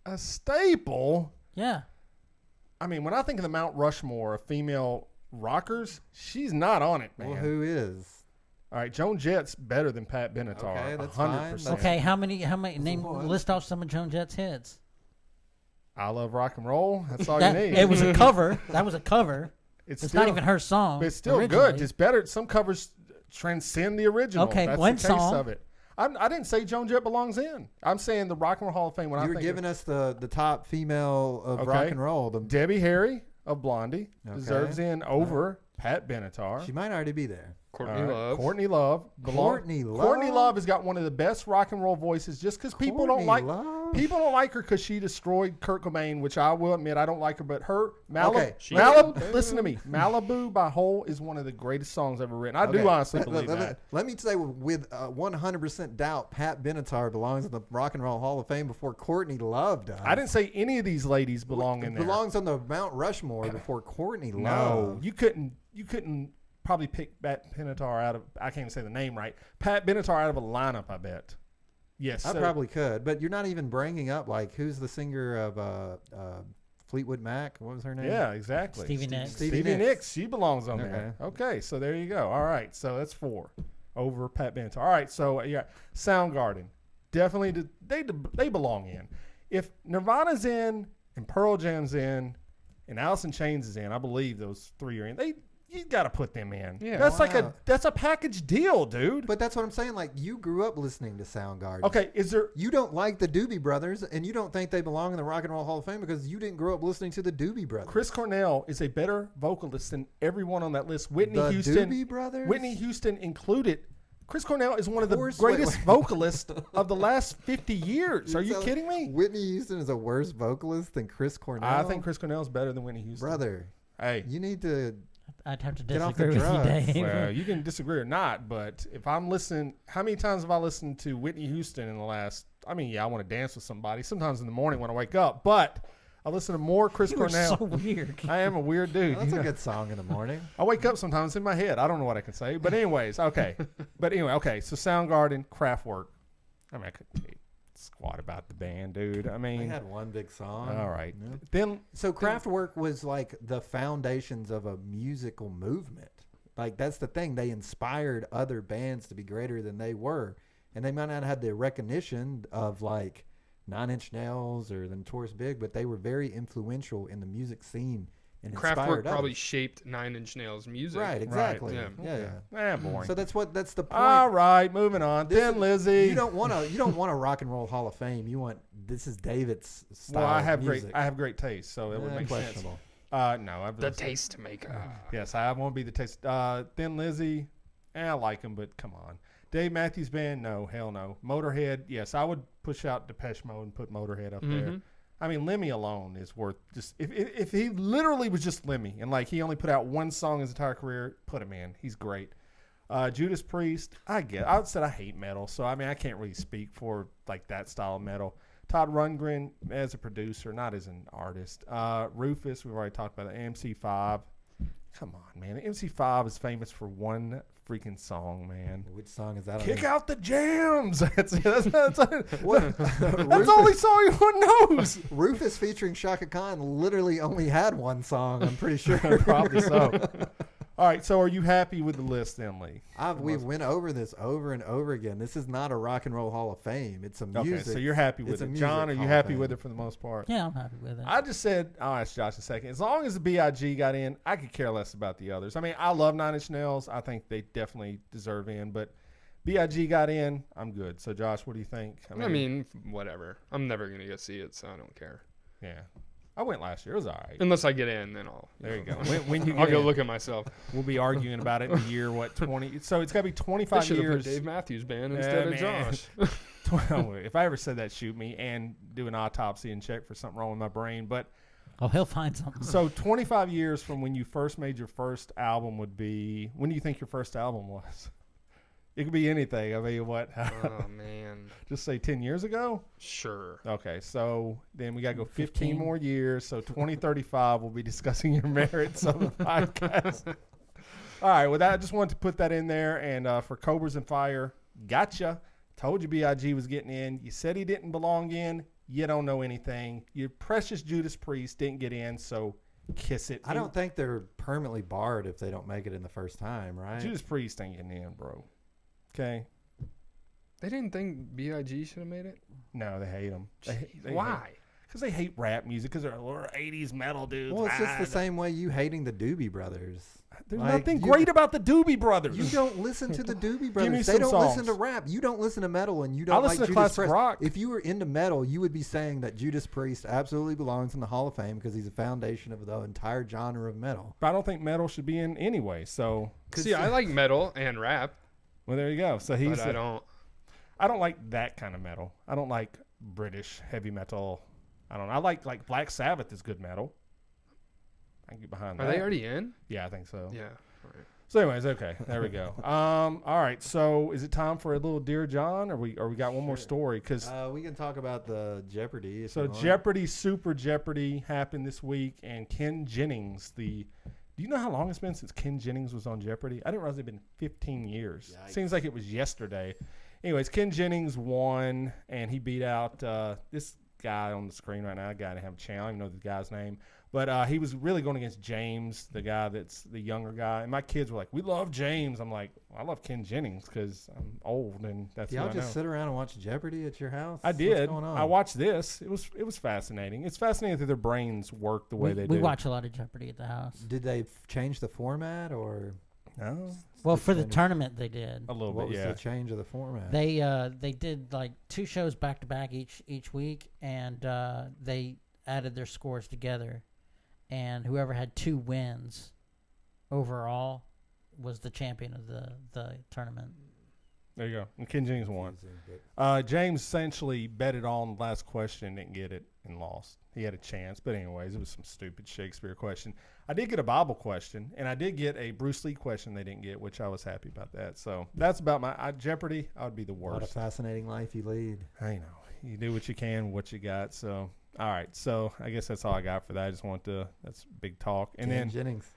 A staple? Yeah. I mean, when I think of the Mount Rushmore of female rockers, she's not on it, man. Well, who is? All right, Joan Jett's better than Pat Benatar. Okay, that's 100%. fine. Okay, how many name one. list off some of Joan Jett's hits? I Love Rock and Roll. That's all That, you need. it was a cover. That was a cover. It's It's still, not even her song. but it's still originally. good. It's better. Some covers transcend the original. Okay, That's one the case song. of it. I didn't say Joan Jett belongs in. I'm saying the Rock and Roll Hall of Fame. When You I were think giving of us the top female of Okay. rock and roll. Debbie Harry of Blondie Okay. deserves in over Pat Benatar. She might already be there. Courtney All right, Love. Courtney Love. Courtney Love? Courtney Love has got one of the best rock and roll voices just because people don't Courtney like Love? people don't like her because she destroyed Kurt Cobain, which I will admit I don't like her. But her Okay. listen to me. Malibu by Hole is one of the greatest songs ever written. I do Okay. honestly believe that. Let me say with 100% doubt, Pat Benatar belongs in the Rock and Roll Hall of Fame before Courtney Love does. I didn't say any of these ladies belong in there. Belongs on the Mount Rushmore before Courtney Love. No, you couldn't probably pick Pat Benatar out of, I can't even say the name right, Pat Benatar out of a lineup, I bet. Yes. I probably could, but you're not even bringing up, like, who's the singer of Fleetwood Mac? What was her name? Yeah, exactly. Stevie Nicks. Stevie Nicks. She belongs on there. Okay, so there you go. All right, so that's 4 over Pat Benatar. All right, so yeah, Soundgarden. Definitely, they belong in. If Nirvana's in and Pearl Jam's in and Alice in Chains is in, I believe those 3 are in. You got to put them in. Yeah, that's a package deal, dude. But that's what I'm saying. Like, you grew up listening to Soundgarden. Okay, you don't like the Doobie Brothers, and you don't think they belong in the Rock and Roll Hall of Fame because you didn't grow up listening to the Doobie Brothers. Chris Cornell is a better vocalist than everyone on that list. Whitney Houston, Doobie Brothers, Whitney Houston included. Chris Cornell is one of the greatest vocalists of the last 50 years. Are you kidding me? Whitney Houston is a worse vocalist than Chris Cornell? I think Chris Cornell is better than Whitney Houston. Brother, hey, you need to I'd have to get off the disagree with you, drugs. Dave. Well, you can disagree or not, but if I'm listening, how many times have I listened to Whitney Houston in the last, I want to dance with somebody. Sometimes in the morning when I wake up, but I listen to more Chris Cornell. So weird. I am a weird dude. Well, that's a good song in the morning. I wake up sometimes in my head. I don't know what I can say. But anyways, okay. So Soundgarden, Kraftwerk. I could squat about the band, dude. They had one big song. All right. Yeah. So Kraftwerk was like the foundations of a musical movement. Like, that's the thing. They inspired other bands to be greater than they were. And they might not have the recognition of, like, 9 Inch Nails or the Notorious Big, but they were very influential in the music scene and Kraftwerk probably shaped 9 Inch Nails music. Right, exactly. Right. Yeah. Boring. So that's the point. All right, moving on. Thin Lizzy. You don't want a Rock and Roll Hall of Fame. You want, this is David's style. Well, I have of music. great taste, so it would make questionable. sense. No, the taste maker. Yes, I won't be the taste. Thin Lizzy, I like him, but come on. Dave Matthews Band, no, hell no. Motorhead, yes, I would push out Depeche Mode and put Motorhead up there. Lemmy alone is worth just if he literally was just Lemmy and like he only put out one song his entire career, put him in. He's great. Judas Priest, I said I hate metal, so I can't really speak for like that style of metal. Todd Rundgren as a producer, not as an artist. Rufus, we've already talked about that. MC5. Come on, man. MC5 is famous for one freaking song, man. Which song is that? Kick out the jams. That's the only song anyone knows. Rufus featuring Shaka Khan literally only had one song, I'm pretty sure. Probably so. All right, so are you happy with the list then, Lee? We went over this over and over again. This is not a Rock and Roll Hall of Fame. It's a music. Okay, so you're happy with it. John, are you happy with it for the most part? Yeah, I'm happy with it. I just said, I'll ask Josh in a second. As long as the BIG got in, I could care less about the others. I love 9 Inch Nails. I think they definitely deserve in, but BIG got in, I'm good. So, Josh, what do you think? Whatever. I'm never going to go see it, so I don't care. Yeah. I went last year. It was all right. Unless I get in, then I'll. There you go. When you I'll go look at myself. We'll be arguing about it in a year, 20? So it's got to be 25 years. Should have put years. Dave Matthews Band instead of Josh. If I ever said that, shoot me and do an autopsy and check for something wrong with my brain. But he'll find something. So 25 years from when you first made your first album would be. When do you think your first album was? It could be anything. What? Oh, man. Just say 10 years ago? Sure. Okay, so then we got to go 15 more years. So 2035, we'll be discussing your merits on the podcast. All right, well, I just wanted to put that in there. And for Cobras and Fire, gotcha. Told you BIG was getting in. You said he didn't belong in. You don't know anything. Your precious Judas Priest didn't get in, so kiss it. I don't think they're permanently barred if they don't make it in the first time, right? Judas Priest ain't getting in, bro. Okay. They didn't think BIG should have made it? No, they hate them. Why? Because they hate rap music. Because they're 80s metal dudes. Well, it's just the same way you hating the Doobie Brothers. There's nothing great about the Doobie Brothers. You don't listen to the Doobie Brothers. They don't songs. listen to rap. You don't listen to metal, and you don't listen to Judas classic Priest. rock. If you were into metal, you would be saying that Judas Priest absolutely belongs in the Hall of Fame because he's a foundation of the entire genre of metal. But I don't think metal should be in anyway. So see, I like metal and rap. Well, there you go. So he's. But I don't like that kind of metal. I don't like British heavy metal. I like Black Sabbath is good metal. I can get behind that. Are they already in? Yeah, I think so. Yeah. All right. So, anyways, okay, there we go. All right. So, is it time for a little Dear John, or we got one more story? Because we can talk about the Jeopardy. So, Jeopardy, Super Jeopardy happened this week, and Ken Jennings, the Do you know how long it's been since Ken Jennings was on Jeopardy? I didn't realize it'd been 15 years. Yikes. Seems like it was yesterday. Anyways, Ken Jennings won, and he beat out this guy on the screen right now. A guy didn't have a channel. I don't even know the guy's name. But he was really going against James, the guy that's the younger guy. And my kids were like, we love James. I'm like, well, I love Ken Jennings because I'm old, and that's Y'all who I just know. sit around and watch Jeopardy at your house? I did. What's going on? I watched this. It was fascinating. It's fascinating that their brains work the way they do. We watch a lot of Jeopardy at the house. Did they change the format or? No, Well, Just for the kind of- tournament, they did. a little What bit, was yeah. the change of the format? They did like 2 shows back to back each week, and they added their scores together, and whoever had 2 wins overall was the champion of the tournament. There you go. And Ken Jennings won. But James essentially bet it all on the last question, didn't get it, and lost. He had a chance, but anyways, it was some stupid Shakespeare question. I did get a Bible question, and I did get a Bruce Lee question they didn't get, which I was happy about that. So that's about my Jeopardy. I would be the what a worst. fascinating life you lead. I know. You do what you can, what you got. So, all right. So I guess that's all I got for that. I just want to, that's big talk. And Ken then, Jennings.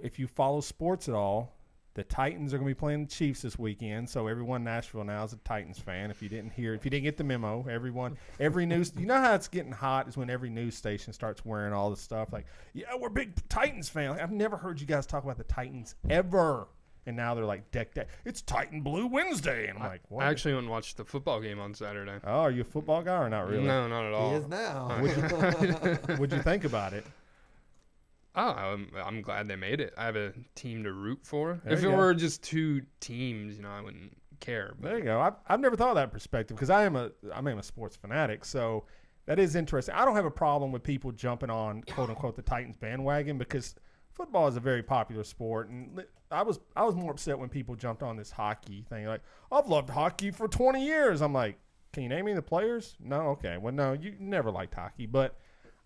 if you follow sports at all, the Titans are going to be playing the Chiefs this weekend. So everyone in Nashville now is a Titans fan. If you didn't get the memo, every news, you know how it's getting hot is when every news station starts wearing all this stuff like, yeah, we're big Titans fans. I've never heard you guys talk about the Titans ever. And now they're like decked out. It's Titan Blue Wednesday. And I'm like, what? I actually went and watched the football game on Saturday. Oh, are you a football guy or not really? No, not at all. He is now. What'd you think about it? Oh, I'm glad they made it. I have a team to root for. There If you it go. were just 2 teams, I wouldn't care. There you go. I've never thought of that perspective because I'm a sports fanatic. So that is interesting. I don't have a problem with people jumping on quote unquote the Titans bandwagon because football is a very popular sport. And I was more upset when people jumped on this hockey thing. Like, I've loved hockey for 20 years. I'm like, can you name me the players? No. Okay. Well, no, you never liked hockey, but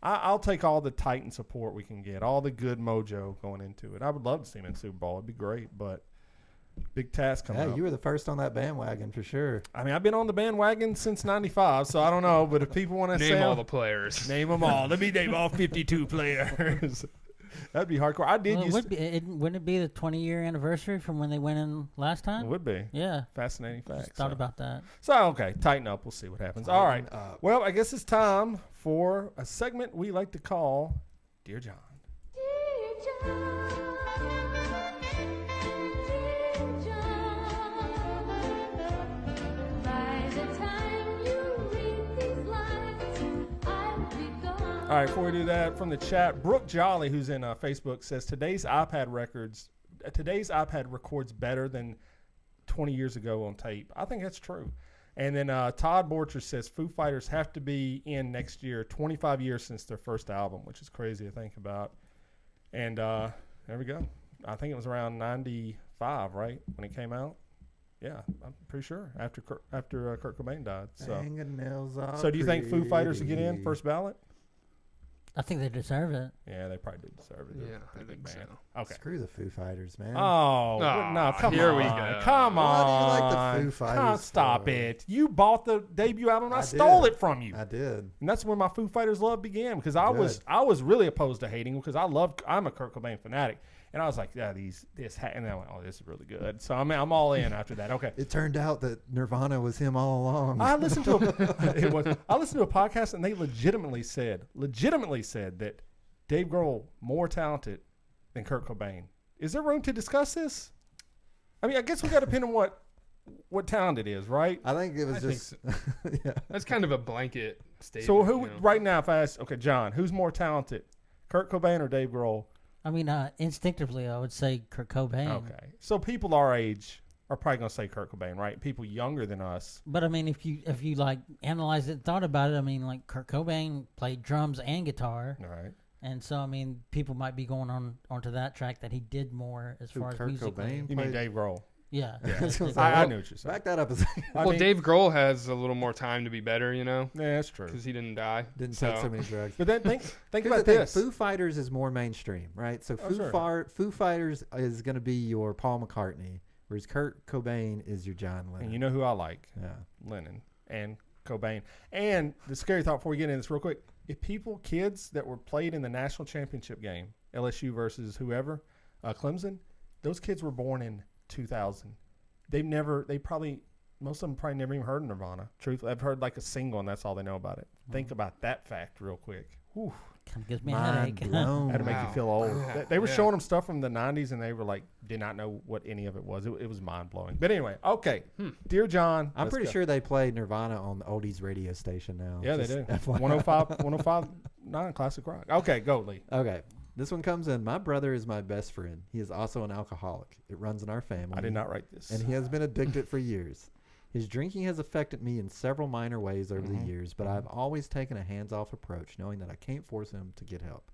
I'll take all the Titan support we can get, all the good mojo going into it. I would love to see him in the Super Bowl. It'd be great, but big task coming Hey, up. you were the first on that bandwagon for sure. I mean, I've been on the bandwagon since '95, so I don't know. But if people want to Name all the players. name them all. Let me name all 52 players. That'd be hardcore. I did Well, use wouldn't it be the 20-year anniversary from when they went in last it time? would be Yeah, fascinating fact. just thought about that. So okay, tighten up. We'll see what happens. All right. Tighten up. Well, I guess it's time for a segment we like to call Dear John. All right, before we do that, from the chat, Brooke Jolly, who's in Facebook, says today's iPad records better than 20 years ago on tape. I think that's true. And then Todd Borcher says Foo Fighters have to be in next year, 25 years since their first album, which is crazy to think about. And there we go. I think it was around 95, right, when it came out? Yeah, I'm pretty sure, after Kurt Cobain died. Fingernails are So do you think Foo Fighters will get in pretty. first ballot? I think they deserve it. Yeah, they probably did deserve it. They're Yeah, a pretty I big think band. so. Okay. Screw the Foo Fighters, man. Oh, Aw, no, come here on. we go. Come Why do you like the on. Foo Fighters Come, stop for? it. You bought the debut album. I I stole did. it from you. I did. And that's where my Foo Fighters love began because I Good. was really opposed to hating because I'm a Kurt Cobain fanatic. And I was like, yeah, and then I went, oh, this is really good. So I'm all in after that. Okay. It turned out that Nirvana was him all along. I listened to a podcast and they legitimately said that Dave Grohl more talented than Kurt Cobain. Is there room to discuss this? I mean, I guess we got to depend on what talent it is, right? I think it was I think just so. yeah. That's kind of a blanket statement. So who you know? right now, if I ask, okay, John, who's more talented, Kurt Cobain or Dave Grohl? I mean, instinctively, I would say Kurt Cobain. Okay, so people our age are probably gonna say Kurt Cobain, right? People younger than us. But I mean, if you like analyzed it, and thought about it, I mean, like Kurt Cobain played drums and guitar, All right. and so I mean, people might be going onto that track that he did more as Who, far as Kurt musically. Cobain? You mean Played- Dave Grohl? Yeah, I was gonna say, I well, knew what you're saying. Back that up a second. I Well, mean- Dave Grohl has a little more time to be better, Yeah, that's true. because he didn't die. Didn't take so many drugs. But then think Here's about the thing, this. Foo Fighters is more mainstream, right? So Oh, sure. Foo Fighters is going to be your Paul McCartney, whereas Kurt Cobain is your John Lennon. And you know who I like? yeah. Lennon and Cobain. And the scary thought before we get into this real quick, if kids that were played in the national championship game LSU versus whoever, Clemson. Those kids were born in 2000. Most of them probably never even heard of Nirvana. Truthfully, I've heard like a single, and that's all they know about it. Think about that fact real quick. Whew. Kind of gives me a Mind headache. blown. Had to make you feel old. They were showing them stuff from the 90s, and they were like, did not know what any of it was. It was mind-blowing. But anyway, okay. Dear John. I'm pretty sure they play Nirvana on the oldies radio station now. Yeah, they Just do. FYI. 105.9 Classic Rock. Okay, go, Lee. Okay. This one comes in. My brother is my best friend. He is also an alcoholic. It runs in our family. I did not write this. And he has been addicted for years. His drinking has affected me in several minor ways over the years, but I've always taken a hands-off approach, knowing that I can't force him to get help.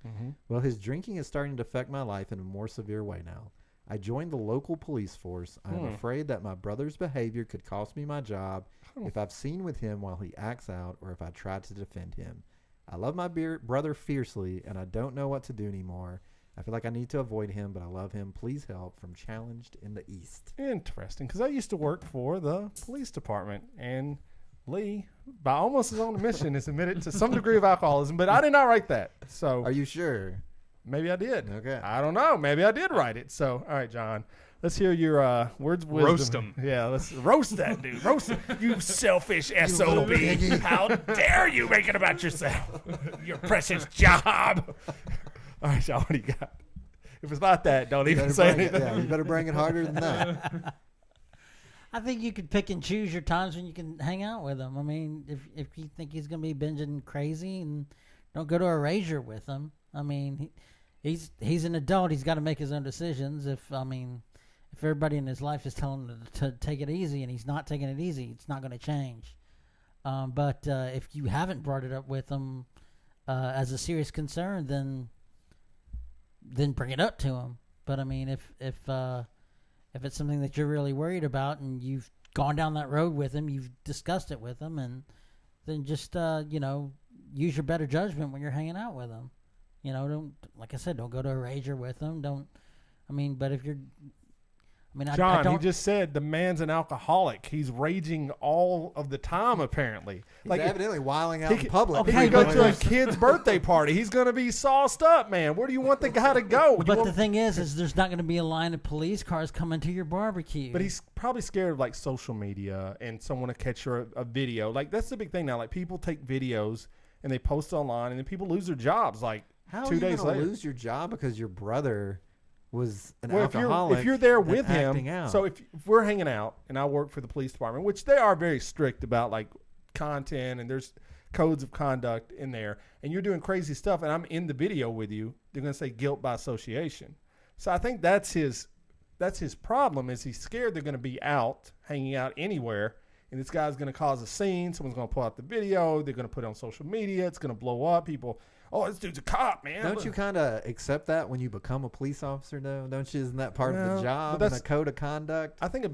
Well, his drinking is starting to affect my life in a more severe way now. I joined the local police force. I am afraid that my brother's behavior could cost me my job if I've seen with him while he acts out or if I try to defend him. I love my brother fiercely, and I don't know what to do anymore. I feel like I need to avoid him, but I love him. Please help. From Challenged in the East. Interesting, because I used to work for the police department, and Lee, by almost his own admission, is admitted to some degree of alcoholism, but I did not write that. So Are you sure? maybe I did. Okay. I don't know. Maybe I did write it. So, all right, John. Let's hear your words of wisdom. Roast him. Yeah, let's roast that dude. Roast him. You selfish SOB. How dare you make it about yourself? Your precious job. All right, John, what do you got? If it's not that, don't even say anything. Yeah, you better bring it harder than that. I think you could pick and choose your times when you can hang out with him. I mean, if you think he's going to be binging crazy, and don't go to a razor with him. I mean, he's an adult. He's got to make his own decisions. If everybody in his life is telling him to take it easy and he's not taking it easy, it's not going to change. But if you haven't brought it up with him as a serious concern, then bring it up to him. But I mean, if it's something that you're really worried about and you've gone down that road with him, you've discussed it with him, and then just use your better judgment when you're hanging out with him. Don't, like I said, don't go to a rager with him. But if you're, John, I don't. he just said the man's an alcoholic. He's raging all of the time, apparently. He's evidently wiling out in public. He could go to a kid's birthday party. He's going to be sauced up, man. Where do you want the guy to go? But the thing is there's not going to be a line of police cars coming to your barbecue. But he's probably scared of, like, social media and someone to catch a video. Like, that's the big thing now. Like, people take videos and they post online, and then people lose their jobs, like, How 2 days are you later. gonna lose your job because your brother was an alcoholic? If you're there and with acting him, out. so if we're hanging out and I work for the police department, which they are very strict about, like, content, and there's codes of conduct in there, and you're doing crazy stuff, and I'm in the video with you, they're going to say guilt by association. So I think that's his problem, is he's scared they're going to be out, hanging out anywhere, and this guy's going to cause a scene. Someone's going to pull out the video. They're going to put it on social media. It's going to blow up. People, oh, this dude's a cop, man. Don't you kind of accept that when you become a police officer, though? Don't you? Isn't that part of the job but and a code of conduct? I think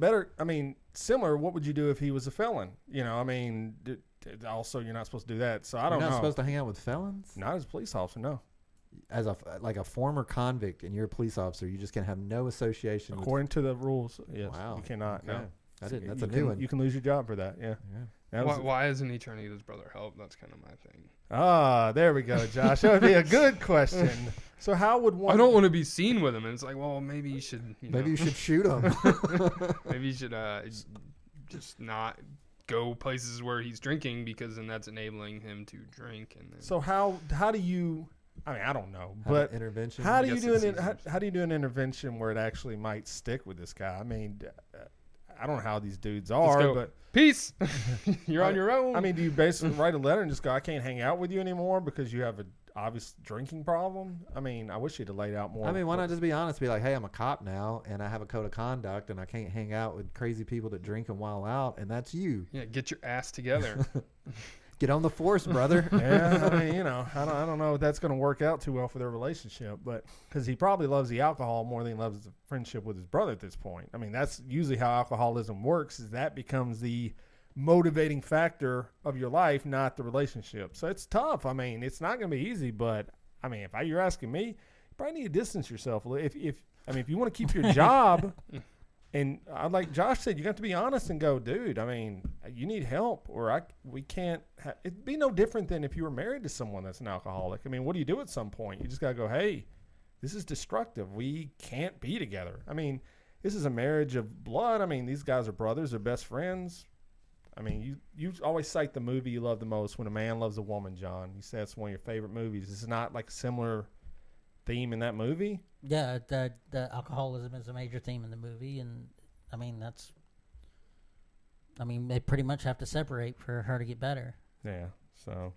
similar, what would you do if he was a felon? Also, you're not supposed to do that. So I don't know. You're not supposed to hang out with felons? Not as a police officer, no. As a former convict and you're a police officer, you just can have no association According to the rules, yes. Wow. You cannot, Okay. no. That's a You new one. You can lose your job for that, yeah. Why isn't he trying to get his brother help? That's kind of my thing. Ah, there we go, Josh. That would be a good question. So how would one... I don't want to be seen with him, and it's like, well, maybe you should. Maybe you should shoot him. Maybe you should just not go places where he's drinking, because then that's enabling him to drink. And then, So how do you... I don't know, Have but an intervention. how do you Yes, do it's how do you do an intervention where it actually might stick with this guy? I mean, I don't know how these dudes Just are, go, but peace. You're on your own. I mean, do you basically write a letter and just go, I can't hang out with you anymore because you have an obvious drinking problem? I mean, I wish you'd have laid out more. I mean, why not just be honest? Be like, hey, I'm a cop now, and I have a code of conduct, and I can't hang out with crazy people that drink and wild out, and that's you. Yeah, get your ass together. Get on the force, brother. Yeah, I mean, I don't know if that's going to work out too well for their relationship, but because he probably loves the alcohol more than he loves the friendship with his brother at this point. I mean, that's usually how alcoholism works, is that becomes the motivating factor of your life, not the relationship. So it's tough. I mean, it's not going to be easy, but I mean, if you're asking me, you probably need to distance yourself. If you want to keep your job, and like Josh said, you got to be honest and go, dude, I mean, you need help, or we can't. It'd be no different than if you were married to someone that's an alcoholic. I mean, what do you do at some point? You just got to go, hey, this is destructive. We can't be together. I mean, this is a marriage of blood. I mean, these guys are brothers. They're best friends. I mean, you always cite the movie you love the most, When a Man Loves a Woman, John. You say it's one of your favorite movies. Is it not like a similar theme in that movie? Yeah, the alcoholism is a major theme in the movie, and I mean they pretty much have to separate for her to get better. Yeah. So,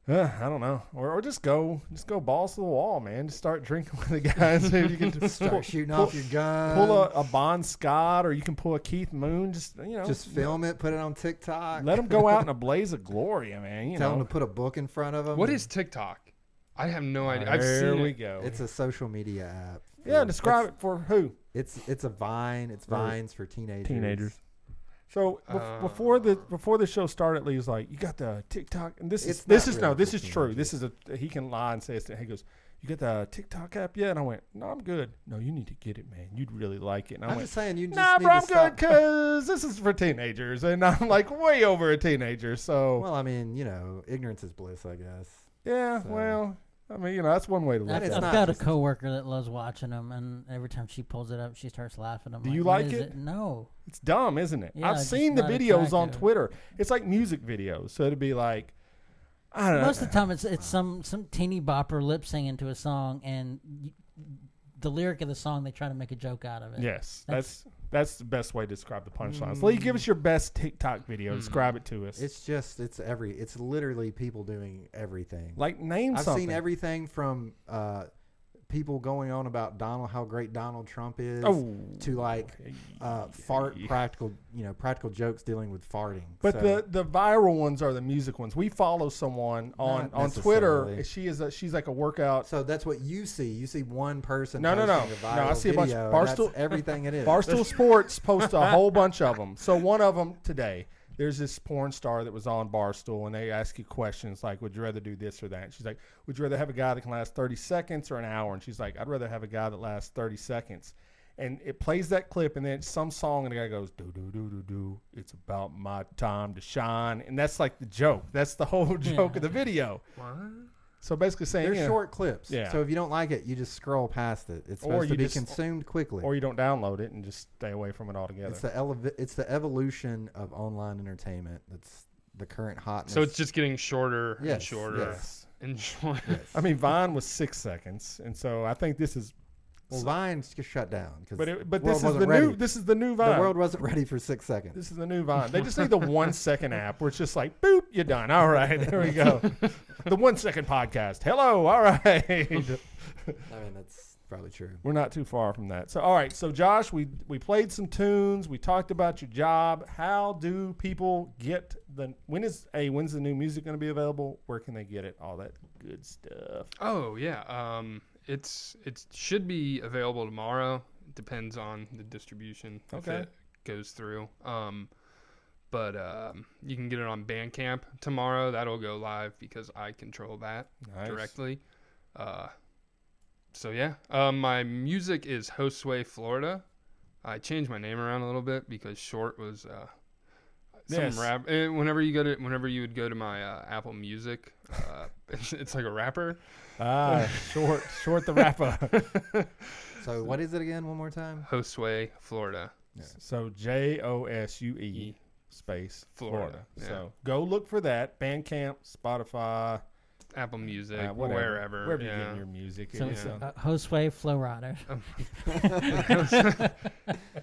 I don't know, or just go balls to the wall, man. Just start drinking with the guys. See if you can Start shooting off your gun. Pull a Bon Scott, or you can pull a Keith Moon. Just just film it, put it on TikTok. Let them go out in a blaze of glory, man. Tell them to put a book in front of them. What is TikTok? I have no idea. I've seen There we it. go. It's a social media app. Yeah, describe it for who? It's a Vine. It's Vines for teenagers. So before the show started, Lee was like, "You got the TikTok," and this is true. This is he can lie and say it. He goes, "You got the TikTok app yet?" And I went, "No, I'm good." "No, you need to get it, man. You'd really like it." And I I'm went, just saying, you just "Nah, need bro, to I'm stop. good because this is for teenagers, and I'm like way over a teenager." So Well, I mean, ignorance is bliss, I guess. yeah, so- well, I mean, that's one way to look I've at it's it. not got a just- coworker that loves watching them, and every time she pulls it up, she starts laughing. I'm Do you "What like is it?" No. It's dumb, isn't it? Yeah, I've it's seen just the not videos on attractive. Twitter. It's like music videos, so it'd be like, I don't know. Most of the time, it's some teeny bopper lip singing to a song, and the lyric of the song, they try to make a joke out of it. Yes, That's- that's the best way to describe the punchlines. Lee, give us your best TikTok video. Describe it to us. It's literally people doing everything. Like name I've something. seen everything from people going on about how great Donald Trump is, to like practical jokes dealing with farting. But So- the viral ones are the music ones. We follow someone on Not Twitter. necessarily. She's like a workout. So that's what you see. You see one person. No. posting a No, viral I see a bunch- video, Barstool- and that's everything it is. Barstool Sports posts a whole bunch of them. So one of them today, there's this porn star that was on Barstool, and they ask you questions like, would you rather do this or that? And she's like, would you rather have a guy that can last 30 seconds or an hour? And she's like, I'd rather have a guy that lasts 30 seconds. And it plays that clip, and then it's some song, and the guy goes, do, do, do, do, do. It's about my time to shine. And that's like the joke. That's the whole joke of the video. What? So basically saying, They're short clips. Yeah. So if you don't like it, you just scroll past it. It's Or supposed to you be just- consumed quickly. or you don't download it and just stay away from it altogether. It's the evolution of online entertainment. That's the current hotness. So it's just getting shorter and Yes, shorter yes. and shorter. Yes. I mean, Vine was 6 seconds, and so I think this is. Well, Vine's just shut down because But this is the new. This is the new Vine. The world wasn't ready for 6 seconds. This is the new Vine. They just need the 1 second app where it's just like, boop, you're done. All right, there we go. The 1 second podcast. Hello, all right. I mean, that's probably true. We're not too far from that. So, all right. So, Josh, we played some tunes. We talked about your job. How do people get when's the new music going to be available? Where can they get it? All that good stuff. Oh yeah. It should be available tomorrow. It depends on the distribution if Okay. it goes through. But you can get it on Bandcamp tomorrow. That'll go live because I control that Nice. directly. So yeah, my music is Josue Florida. I changed my name around a little bit because short was some Yes. rap. Whenever you would go to my Apple Music, it's like a rapper. Short the rapper. So what is it again? One more time. Josue Florida. So JOSUE space Florida. Yeah. So go look for that. Bandcamp, Spotify, Apple Music, whatever. wherever. Wherever yeah. you're getting your music. So It's, Josue Florida.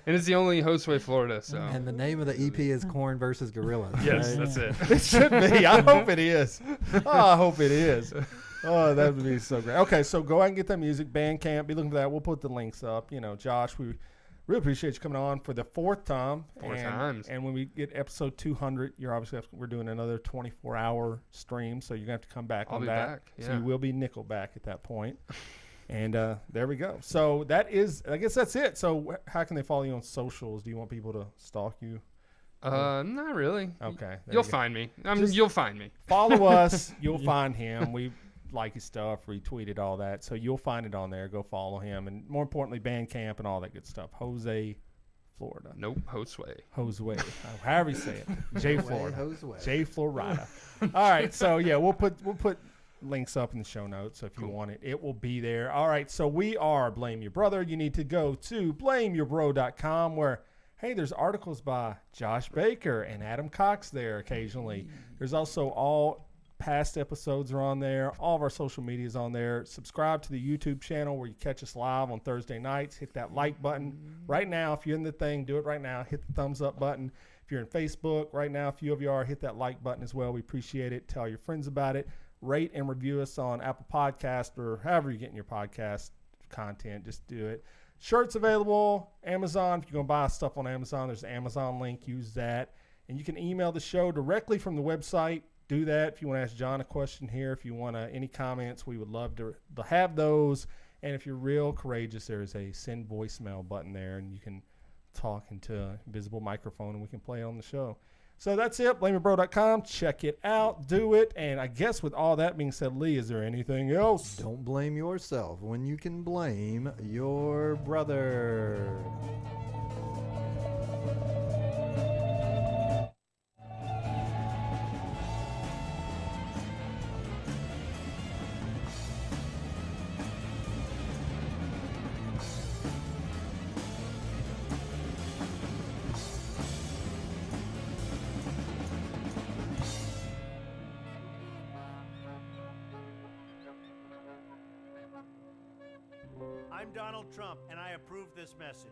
And it's the only Josue Florida, so. And the name of the EP is Korn versus Gorillaz. Yes, right? that's it. it should be. I hope it is. Oh, I hope it is. Oh, that would be so great. Okay, so go out and get that music. Bandcamp, be looking for that. We'll put the links up. Josh, we really appreciate you coming on for the fourth time. Four times. And when we get episode 200, we're doing another 24-hour stream, so you're going to have to come back I'll on be that. back, So yeah. you will be Nickelback at that point. And there we go. So I guess that's it. So how can they follow you on socials? Do you want people to stalk you? Not really. Okay. there You'll you go. find me. Just- You'll find me. Follow us. You'll find him. We like his stuff, retweeted all that. So you'll find it on there. Go follow him. And more importantly, Bandcamp and all that good stuff. Jose Florida. Nope, Josue. Josue. However you say it. J Florida. Josue. J Florida. All right. So yeah, we'll put links up in the show notes. So if you want it, it will be there. All right. So we are Blame Your Brother. You need to go to blameyourbro.com where, hey, there's articles by Josh Baker and Adam Cox there occasionally. There's also all past episodes are on there. All of our social media is on there. Subscribe to the YouTube channel where you catch us live on Thursday nights. Hit that like button right now. If you're in the thing, do it right now. Hit the thumbs up button. If you're in Facebook right now, a few of you are, hit that like button as well. We appreciate it. Tell your friends about it. Rate and review us on Apple Podcast or however you're getting your podcast content. Just do it. Shirts available. Amazon. If you're going to buy stuff on Amazon, there's an Amazon link. Use that. And you can email the show directly from the website. Do that. If you want to ask John a question here, if you want any comments, we would love to have those. And if you're real courageous, there's a send voicemail button there, and you can talk into an invisible microphone, and we can play it on the show. So that's it. BlameYourBro.com. Check it out. Do it. And I guess with all that being said, Lee, is there anything else? Don't blame yourself when you can blame your brother. I'm Donald Trump, and I approve this message.